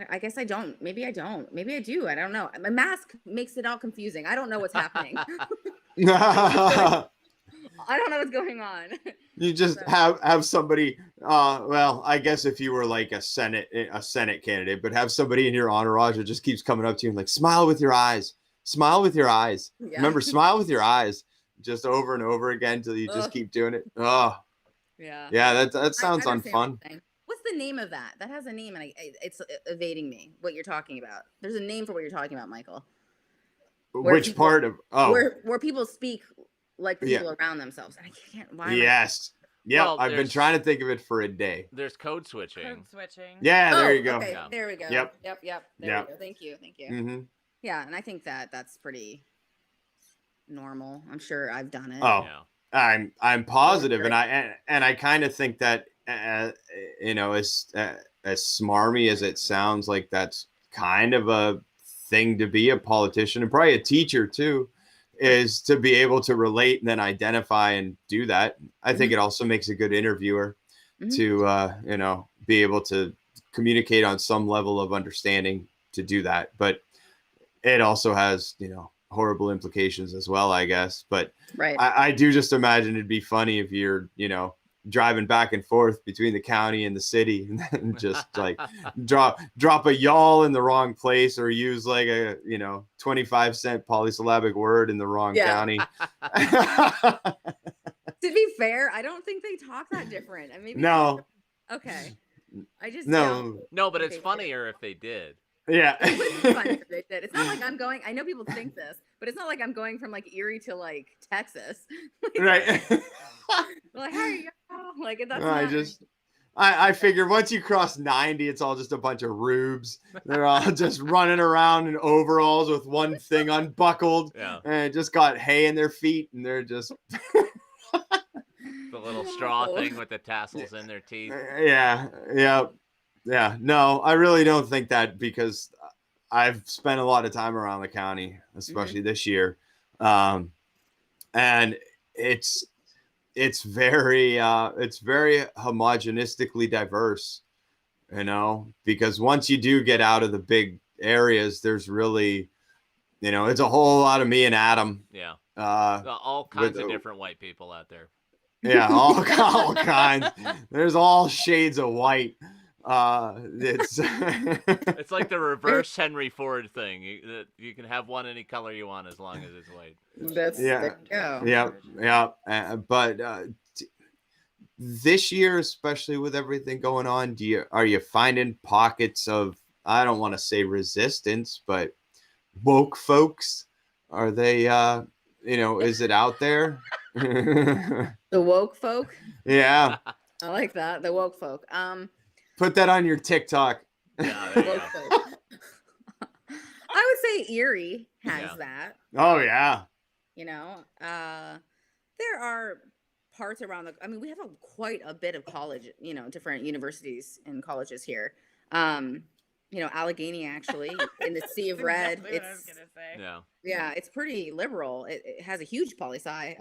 I guess I don't. Maybe I don't. Maybe I do. I don't know. My mask makes it all confusing. I don't know what's happening. I don't know what's going on. You just have somebody. Well, I guess if you were like a Senate candidate, but have somebody in your entourage that just keeps coming up to you and like, smile with your eyes, smile with your eyes. Yeah. Remember, smile with your eyes, just over and over again till you just keep doing it. Oh, yeah. That sounds unfun. What's the name of that? That has a name, and it's evading me. What you're talking about? There's a name for what you're talking about, Michael. Which part of? Oh, where people speak like the people around themselves. I can't. Why? Yes. Yeah, well, I've been trying to think of it for a day. There's code switching. Yeah, there you go. Okay, yeah. There we go. Yep. There we go. Thank you. Mm-hmm. Yeah, and I think that's pretty normal. I'm sure I've done it. Oh, yeah. I'm positive, and I kind of think that as smarmy as it sounds, like that's kind of a thing to be a politician and probably a teacher too. Is to be able to relate and then identify and do that. I think it also makes a good interviewer to, be able to communicate on some level of understanding to do that. But it also has, horrible implications as well, I guess. But I do just imagine it'd be funny if you're, driving back and forth between the county and the city and then just like drop a y'all in the wrong place or use like a 25-cent polysyllabic word in the wrong county. To be fair, I don't think they talk that different. I mean, no. Okay. I just No. don't. No, but think it's they did. funnier if they did. Yeah. It would be funny if they did. It's not like I'm going. I know people think this, but it's not like I'm going from like Erie to like Texas. Right. Like, hey, yo, like that's I not. just, I figure once you cross 90, it's all just a bunch of rubes. They're all just running around in overalls with one thing unbuckled, Yeah. and just got hay in their feet, and they're just, The little straw thing with the tassels in their teeth. yeah. No, I really don't think that, because I've spent a lot of time around the county, especially this year, and it's very homogenistically diverse, because once you do get out of the big areas, there's really, it's a whole lot of me and Adam. Yeah. Uh, All kinds of different white people out there. yeah, all kinds. There's all shades of white. It's It's like the reverse Henry Ford thing. You can have one any color you want as long as it's white. That's yeah, yeah. But this year, especially with everything going on, are you finding pockets of, I don't want to say resistance, but woke folks? Are they, is it out there? The woke folk. Yeah. I like that. The woke folk. Put that on your TikTok. Yeah, there you Woke go. folk. I would say Erie has that. Oh yeah. There are parts around we have quite a bit of college, different universities and colleges here. Allegheny, actually, in the Sea of Red. Exactly what I was gonna say. Yeah. It's pretty liberal. It has a huge poli-sci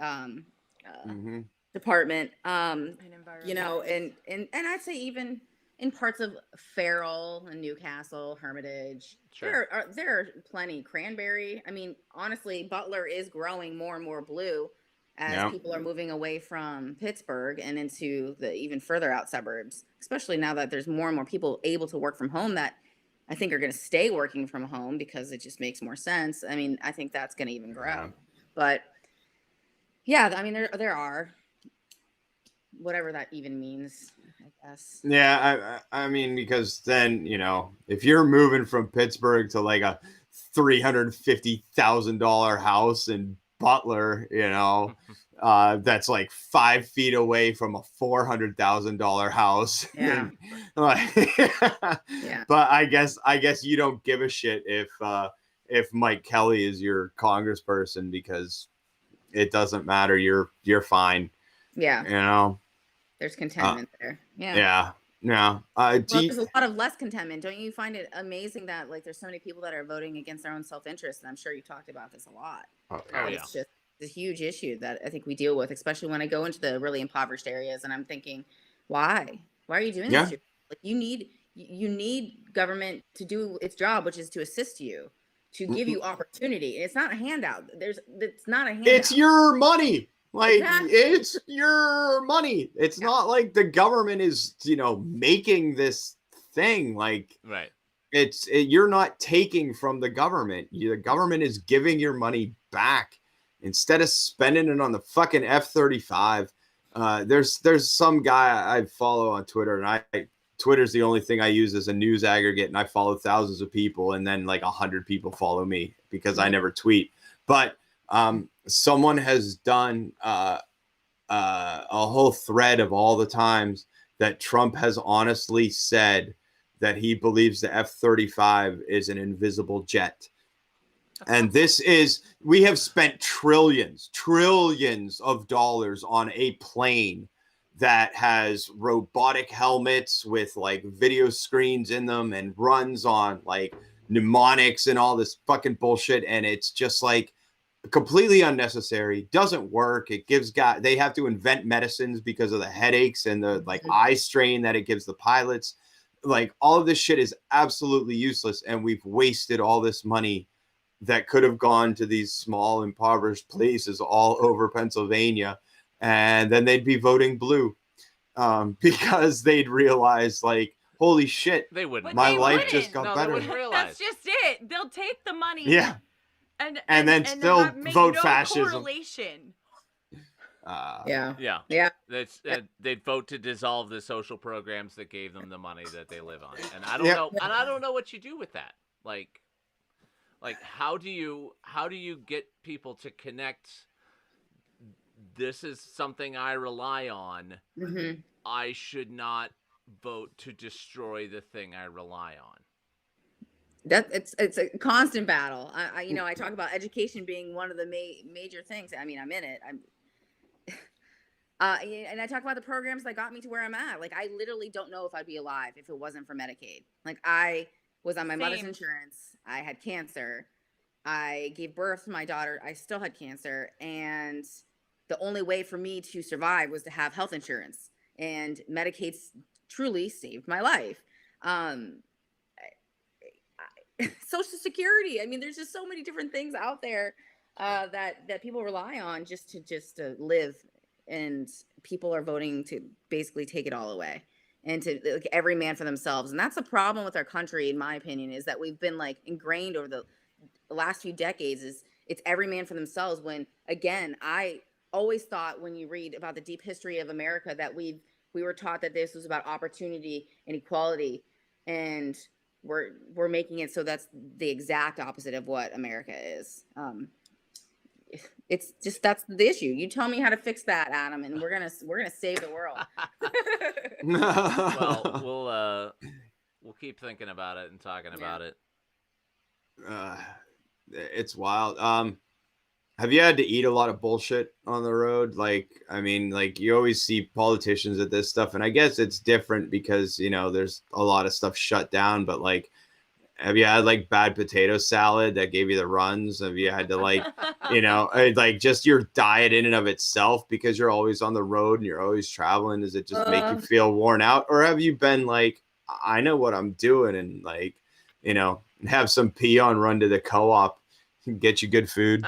Mm-hmm. department. And environmental. And I'd say even in parts of Farrell and Newcastle, Hermitage, Sure. there are plenty. Cranberry. I mean, honestly, Butler is growing more and more blue as people are moving away from Pittsburgh and into the even further out suburbs, especially now that there's more and more people able to work from home that I think are going to stay working from home because it just makes more sense. I mean, I think that's going to even grow. Yeah. But yeah, I mean, there are, whatever that even means, I guess. Yeah, I mean, because then, if you're moving from Pittsburgh to like a $350,000 house in Butler, that's like 5 feet away from a $400,000 house. Yeah. Yeah. But I guess you don't give a shit if Mike Kelly is your congressperson, because it doesn't matter. You're fine. Yeah. There's contentment there. Yeah. Yeah. There's a lot of less contentment. Don't you find it amazing that there's so many people that are voting against their own self-interest? And I'm sure you talked about this a lot. It's just a huge issue that I think we deal with, especially when I go into the really impoverished areas, and I'm thinking, why are you doing this? Like, you need government to do its job, which is to assist you, to give you opportunity. It's not a handout. It's not a handout. It's your money. Exactly. It's your money. It's not like the government is, making this thing. Like, Right. You're not taking from the government. The government is giving your money back instead of spending it on the fucking F-35. There's some guy I follow on Twitter, and Twitter's the only thing I use as a news aggregate, and I follow thousands of people, and then like 100 people follow me because I never tweet. But someone has done a whole thread of all the times that Trump has honestly said that he believes the F-35 is an invisible jet. And we have spent trillions of dollars on a plane that has robotic helmets with like video screens in them and runs on like mnemonics and all this fucking bullshit. And it's just like completely unnecessary. Doesn't work. It gives they have to invent medicines because of the headaches and the like eye strain that it gives the pilots. Like, all of this shit is absolutely useless. And we've wasted all this money that could have gone to these small impoverished places all over Pennsylvania, and then they'd be voting blue because they'd realize, like, holy shit, They wouldn't. my they life wouldn't. just got No, they better. wouldn't realize. That's just it. They'll take the money. Yeah. And then still make vote no fascism. Correlation. Yeah. That's they'd vote to dissolve the social programs that gave them the money that they live on, and I don't know what you do with that. Like how do you get people to connect? This is something I rely on. Mm-hmm. I should not vote to destroy the thing I rely on. That it's a constant battle. I talk about education being one of the major things. I mean, I'm in it. And I talk about the programs that got me to where I'm at. Like, I literally don't know if I'd be alive if it wasn't for Medicaid. Like, I was on my mother's insurance. I had cancer. I gave birth to my daughter. I still had cancer. And the only way for me to survive was to have health insurance. And Medicaid truly saved my life. Social Security. I mean, there's just so many different things out there that people rely on just to live. And people are voting to basically take it all away and to like every man for themselves. And that's the problem with our country, in my opinion, is that we've been like ingrained over the last few decades is it's every man for themselves. When again, I always thought when you read about the deep history of America that we were taught that this was about opportunity and equality, and we're making it so that's the exact opposite of what America is. It's just that's the issue. You tell me how to fix that, Adam, and we're gonna save the world. Well, we'll keep thinking about it and talking about it. It's wild. Have you had to eat a lot of bullshit on the road? Like, I mean, like you always see politicians at this stuff, and I guess it's different because there's a lot of stuff shut down. But like, have you had like bad potato salad that gave you the runs? Have you had to like, like just your diet in and of itself because you're always on the road and you're always traveling? Does it just make you feel worn out? Or have you been like, I know what I'm doing and like, have some peon run to the co-op and get you good food?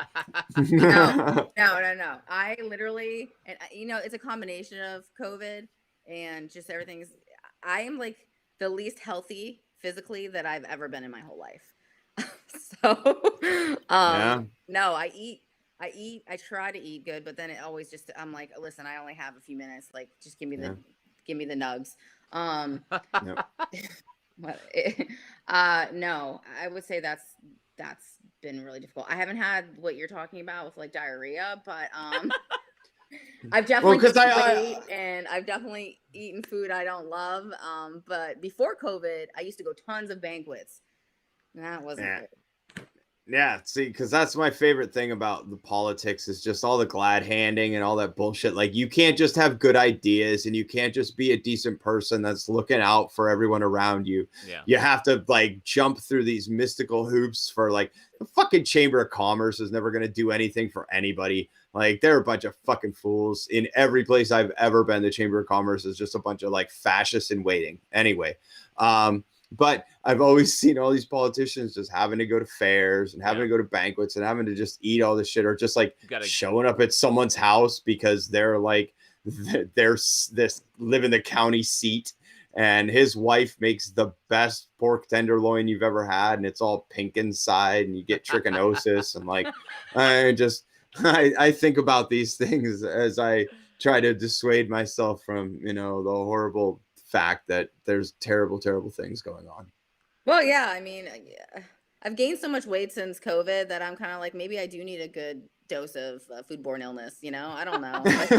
No. I literally, and it's a combination of COVID and just everything's, I am like the least healthy physically that I've ever been in my whole life. No, I try to eat good, but then it always just, I'm like, listen, I only have a few minutes. Like, just give me the nugs. No, I would say that's been really difficult. I haven't had what you're talking about with like diarrhea, but, I've definitely and I've definitely eaten food I don't love. But before COVID, I used to go tons of banquets. And that wasn't good. Yeah, see, because that's my favorite thing about the politics is just all the glad handing and all that bullshit. Like, you can't just have good ideas and you can't just be a decent person that's looking out for everyone around you. Yeah. You have to like jump through these mystical hoops for like the fucking Chamber of Commerce is never going to do anything for anybody. Like, they're a bunch of fucking fools. In every place I've ever been, the Chamber of Commerce is just a bunch of like fascists in waiting. Anyway, but I've always seen all these politicians just having to go to fairs and having to go to banquets and having to just eat all this shit, or just like showing up at someone's house because they're like, they're this live in the county seat and his wife makes the best pork tenderloin you've ever had. And it's all pink inside and you get trichinosis. And like, I think about these things as I try to dissuade myself from, the horrible fact that there's terrible things going on. Well, yeah, I mean, I've gained so much weight since COVID that I'm kind of like, maybe I do need a good dose of foodborne illness. I don't know. That's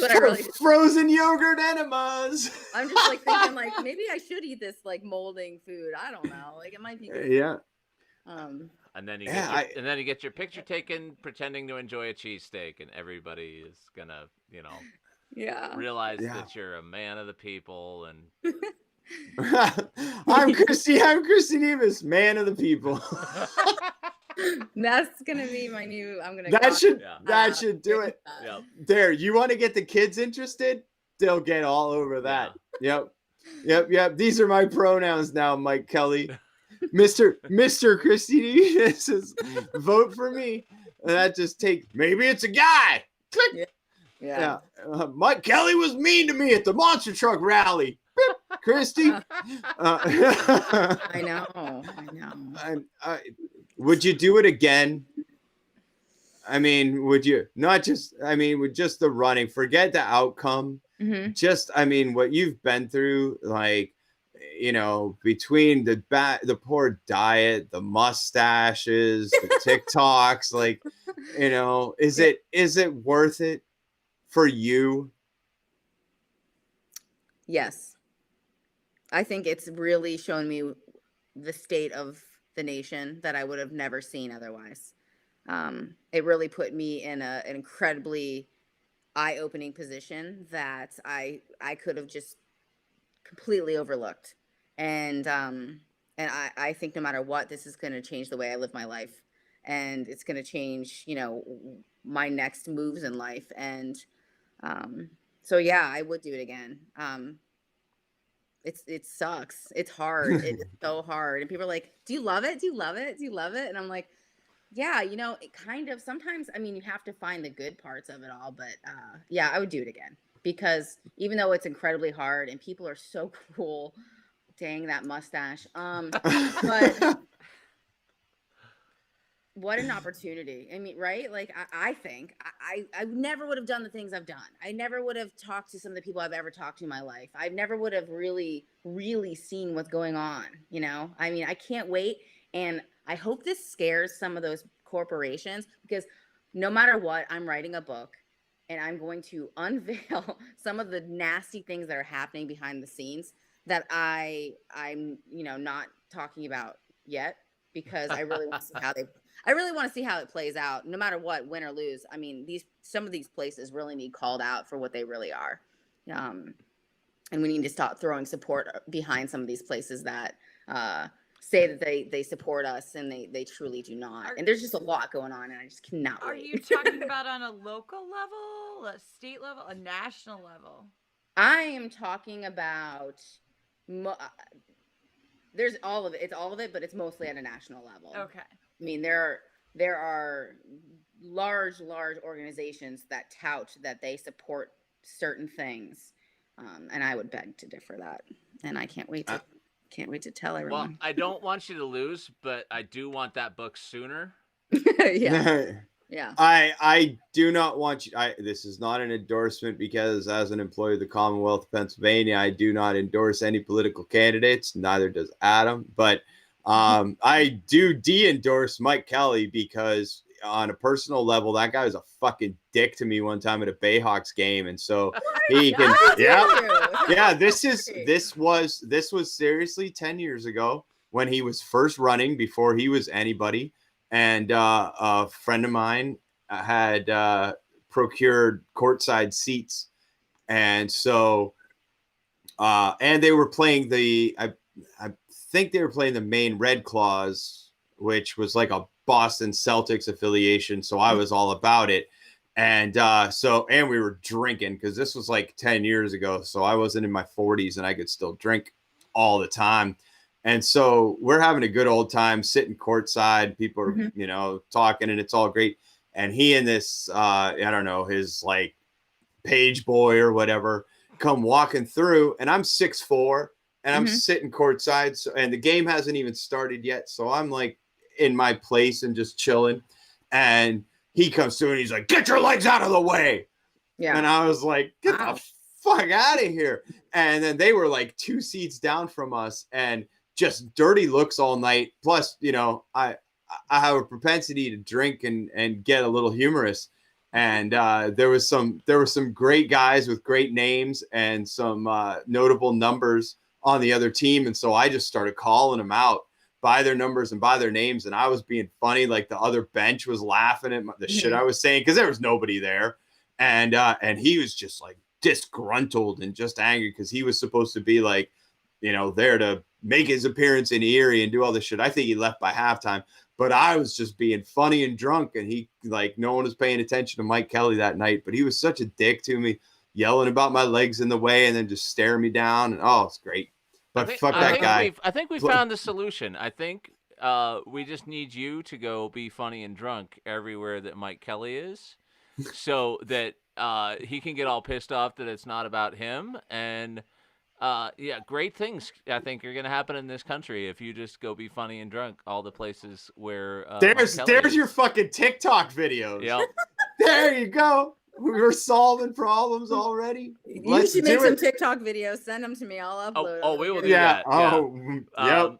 what I really frozen yogurt enemas. I'm just like thinking like maybe I should eat this like molding food. I don't know. Like it might be good. Yeah. And then you get your picture taken pretending to enjoy a cheesesteak, and everybody is gonna, realize that you're a man of the people. And I'm Kristy Gnibus, man of the people. That's gonna be my new. That should do it. Yep. There, you want to get the kids interested? They'll get all over that. Yeah. Yep. These are my pronouns now, Mike Kelly. Mr. Kristy Gnibus, vote for me. And that just takes. Maybe it's a guy. Click. Yeah. Mike Kelly was mean to me at the monster truck rally. Kristy. I know. Would you do it again? I mean, would you not just, I mean, with just the running, forget the outcome. Mm-hmm. Just, I mean, what you've been through, like, you know, between the poor diet, the mustaches, the TikToks, like, you know, is it worth it for you? Yes. I think it's really shown me the state of the nation that I would have never seen otherwise. It really put me in an incredibly eye-opening position that I could have just completely overlooked. And I think no matter what, this is going to change the way I live my life, and it's going to change, you know, my next moves in life. And so yeah, I would do it again. It sucks. It's hard. It's so hard. And people are like, "Do you love it? Do you love it? Do you love it?" And I'm like, "Yeah, you know, it kind of sometimes, I mean, you have to find the good parts of it all, but yeah, I would do it again because even though it's incredibly hard and people are so cruel, dang that mustache. But what an opportunity. I mean, right? Like, I think I never would have done the things I've done. I never would have talked to some of the people I've ever talked to in my life. I never would have really, really seen what's going on, you know? I mean, I can't wait. And I hope this scares some of those corporations because no matter what, I'm writing a book and I'm going to unveil some of the nasty things that are happening behind the scenes that I'm, you know, not talking about yet because I really want to see how I really want to see how it plays out, no matter what, win or lose. I mean, some of these places really need called out for what they really are. And we need to stop throwing support behind some of these places that say that they support us and they truly do not. And there's just a lot going on, and I just cannot wait. Are you talking about on a local level, a state level, a national level? I am talking about there's all of it. It's all of it, but it's mostly at a national level. Okay. I mean, there are large organizations that tout that they support certain things, and I would beg to differ that. And I can't wait to tell everyone. Well, I don't want you to lose, but I do want that book sooner. Yeah. Yeah. I do not want you. This is not an endorsement because as an employee of the Commonwealth of Pennsylvania, I do not endorse any political candidates. Neither does Adam. But I do de-endorse Mike Kelly because on a personal level, that guy was a fucking dick to me one time at a Bayhawks game, and so he can. Yeah. This was seriously 10 years ago when he was first running before he was anybody. And a friend of mine had procured courtside seats. And so, and they were playing I think they were playing the Maine Red Claws, which was like a Boston Celtics affiliation. So I was all about it. And and we were drinking because this was like 10 years ago. So I wasn't in my 40s and I could still drink all the time. And so we're having a good old time sitting courtside. People are, you know, talking and it's all great. And he and this, I don't know, his like page boy or whatever, come walking through. And I'm 6'4" and I'm sitting courtside. So, and the game hasn't even started yet. So I'm like in my place and just chilling. And he comes through and he's like, "Get your legs out of the way." Yeah. And I was like, "Get the fuck out of here." And then they were like 2 seats down from us. And just dirty looks all night. Plus, you know, I have a propensity to drink and get a little humorous. And there were some great guys with great names and some notable numbers on the other team. And so I just started calling them out by their numbers and by their names. And I was being funny. Like the other bench was laughing at the shit I was saying because there was nobody there. And he was just like disgruntled and just angry because he was supposed to be like, you know, there to make his appearance in Erie and do all this shit. I think he left by halftime, but I was just being funny and drunk. And he, like, no one was paying attention to Mike Kelly that night, but he was such a dick to me, yelling about my legs in the way and then just staring me down. And it's great. But fuck that guy. I think we found the solution. I think we just need you to go be funny and drunk everywhere that Mike Kelly is so that he can get all pissed off that it's not about him. And Yeah, great things I think are gonna happen in this country if you just go be funny and drunk. All the places where Mike Kelly There's is. your fucking TikTok videos. Yep. There you go. We're solving problems already. You should make some TikTok videos. Send them to me. I'll upload. Oh, them. we will do Yeah. that. Oh,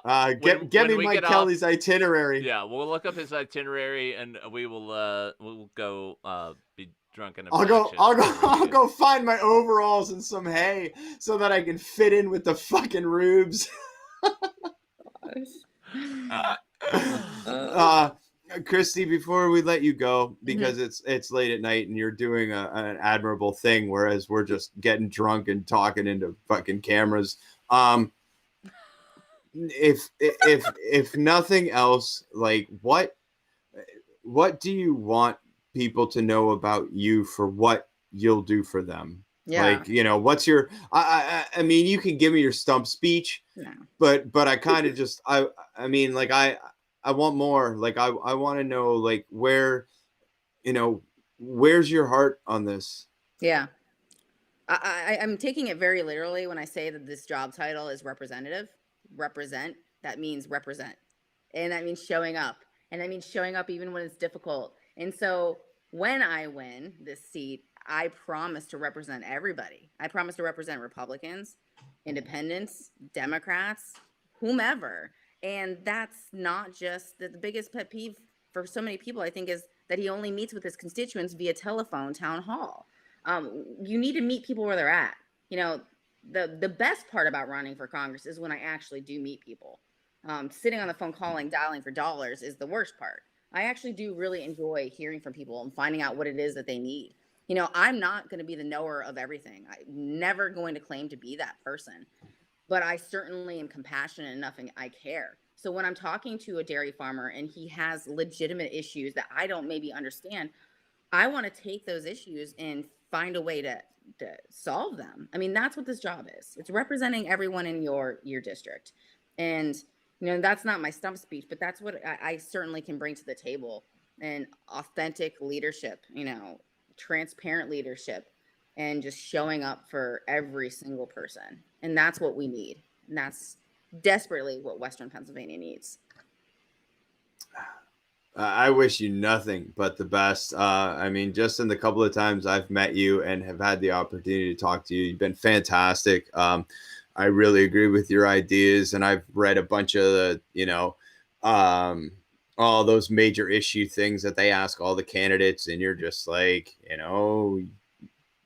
yep. Get me when we Mike get off- Kelly's itinerary. Yeah, we'll look up his itinerary and we'll go be drunk and I'll go find my overalls and some hay so that I can fit in with the fucking rubes. Kristy, before we let you go, because it's late at night and you're doing an admirable thing, whereas we're just getting drunk and talking into fucking cameras. If nothing else, like what do you want people to know about you for what you'll do for them? Yeah. Like, what's your I mean, you can give me your stump speech, but I kind of just I mean, like I want more. Like I want to know, like, where's your heart on this? Yeah. I'm taking it very literally when I say that this job title is representative. Represent, that means represent. And that means showing up. And that means showing up even when it's difficult. And so when I win this seat, I promise to represent everybody. I promise to represent Republicans, independents, Democrats, whomever. And that's not just the biggest pet peeve for so many people, I think, is that he only meets with his constituents via telephone, town hall. You need to meet people where they're at. The best part about running for Congress is when I actually do meet people. Sitting on the phone calling, dialing for dollars is the worst part. I actually do really enjoy hearing from people and finding out what it is that they need. I'm not going to be the knower of everything. I'm never going to claim to be that person. But I certainly am compassionate enough and I care. So when I'm talking to a dairy farmer and he has legitimate issues that I don't maybe understand, I want to take those issues and find a way to solve them. I mean, that's what this job is. It's representing everyone in your district. And, that's not my stump speech, but that's what I certainly can bring to the table. And authentic leadership, transparent leadership, and just showing up for every single person. And that's what we need. And that's desperately what Western Pennsylvania needs. I wish you nothing but the best. I mean, just in the couple of times I've met you and have had the opportunity to talk to you, you've been fantastic. I really agree with your ideas, and I've read a bunch of the, all those major issue things that they ask all the candidates, and you're just like,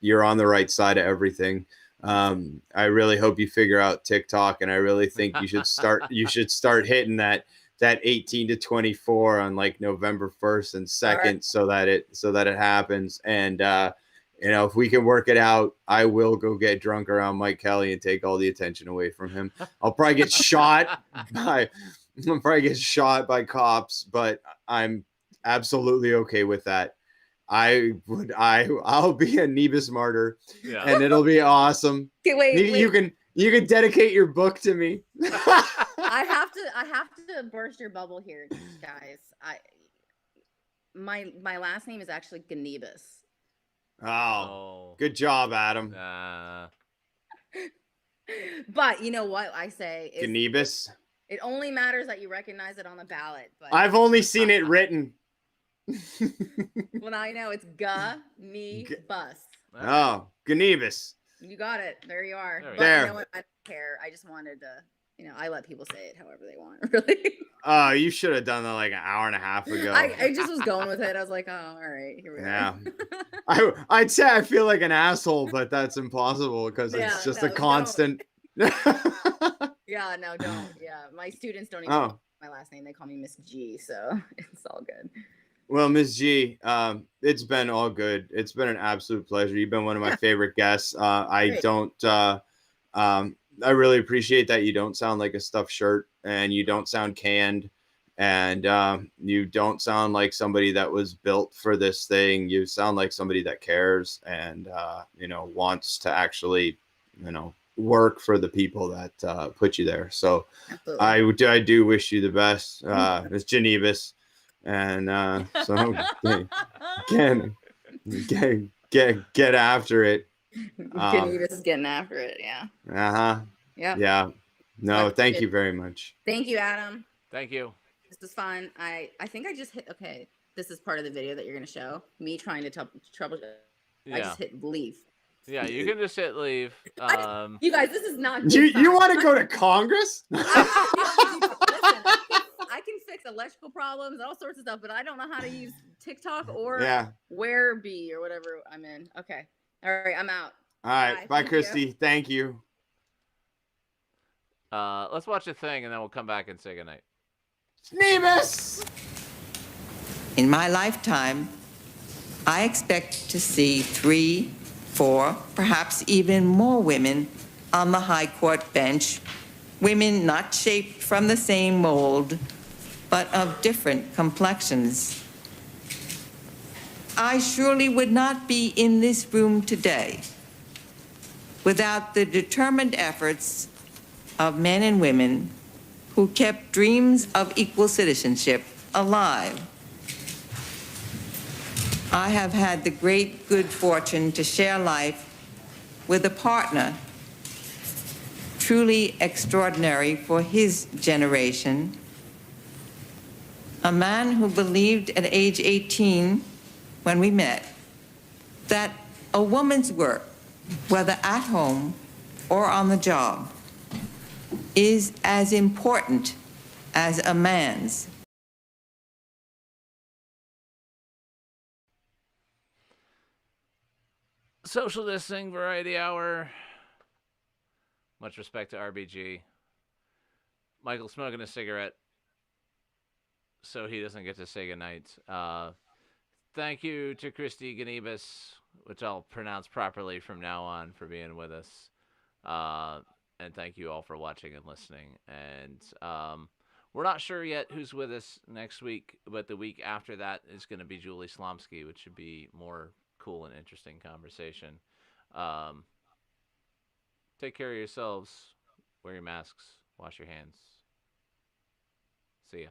you're on the right side of everything. I really hope you figure out TikTok, and I really think you should start hitting that 18 to 24 on like November 1st and 2nd, right, so that it happens. And if we can work it out, I will go get drunk around Mike Kelly and take all the attention away from him. I'll probably get shot by cops, but I'm absolutely okay with that. I'll be a Gnibus martyr, and it'll be awesome. Okay, wait. You can dedicate your book to me. I have to burst your bubble here, guys. My last name is actually Gnibus. Oh, good job, Adam. But you know what I say is Gnibus. It only matters that you recognize it on the ballot. But I've only seen it written. Well, now I know it's Gnibus. Oh, Gnibus. You got it. There you are. There. You know what? I don't care. I just wanted to, I let people say it however they want, really. Oh, you should have done that like an hour and a half ago. I just was going with it. I was like, oh, all right, here we go. I'd say I feel like an asshole, but that's impossible because it's just a constant. Yeah, no, don't. Yeah, my students don't even call me my last name. They call me Miss G, so it's all good. Well, Ms. G, it's been all good. It's been an absolute pleasure. You've been one of my favorite guests. I really appreciate that you don't sound like a stuffed shirt, and you don't sound canned, and you don't sound like somebody that was built for this thing. You sound like somebody that cares and, wants to actually, work for the people that put you there. So I do wish you the best. It's Gnibus. And so get after it. Gnibus is getting after it. Yeah. Uh-huh. Yep. Yeah. No, Okay, thank good. you very much. Thank you, Adam. Thank you. This is fun. I think I just hit. Okay, this is part of the video that you're gonna show me trying to trouble. I Yeah. just hit leave. Yeah, you can just hit leave. You guys, this is not. You want to go to Congress? Listen, I can fix electrical problems and all sorts of stuff, but I don't know how to use TikTok or Where Be or whatever I'm in. Okay. All right, I'm out. All right. Bye, Kristy. Thank you. Let's watch a thing and then we'll come back and say goodnight. Gnibus! In my lifetime, I expect to see 3, 4, perhaps even more women on the High Court bench, women not shaped from the same mold, but of different complexions. I surely would not be in this room today without the determined efforts of men and women who kept dreams of equal citizenship alive. I have had the great good fortune to share life with a partner truly extraordinary for his generation, a man who believed at age 18 when we met that a woman's work, whether at home or on the job, is as important as a man's. Social distancing variety hour. Much respect to RBG. Michael smoking a cigarette so he doesn't get to say goodnight. Thank you to Kristy Gnibus, which I'll pronounce properly from now on, for being with us. And thank you all for watching and listening. And we're not sure yet who's with us next week, but the week after that is going to be Julie Slomsky, which should be more cool and interesting conversation. Take care of yourselves. Wear your masks. Wash your hands. See ya.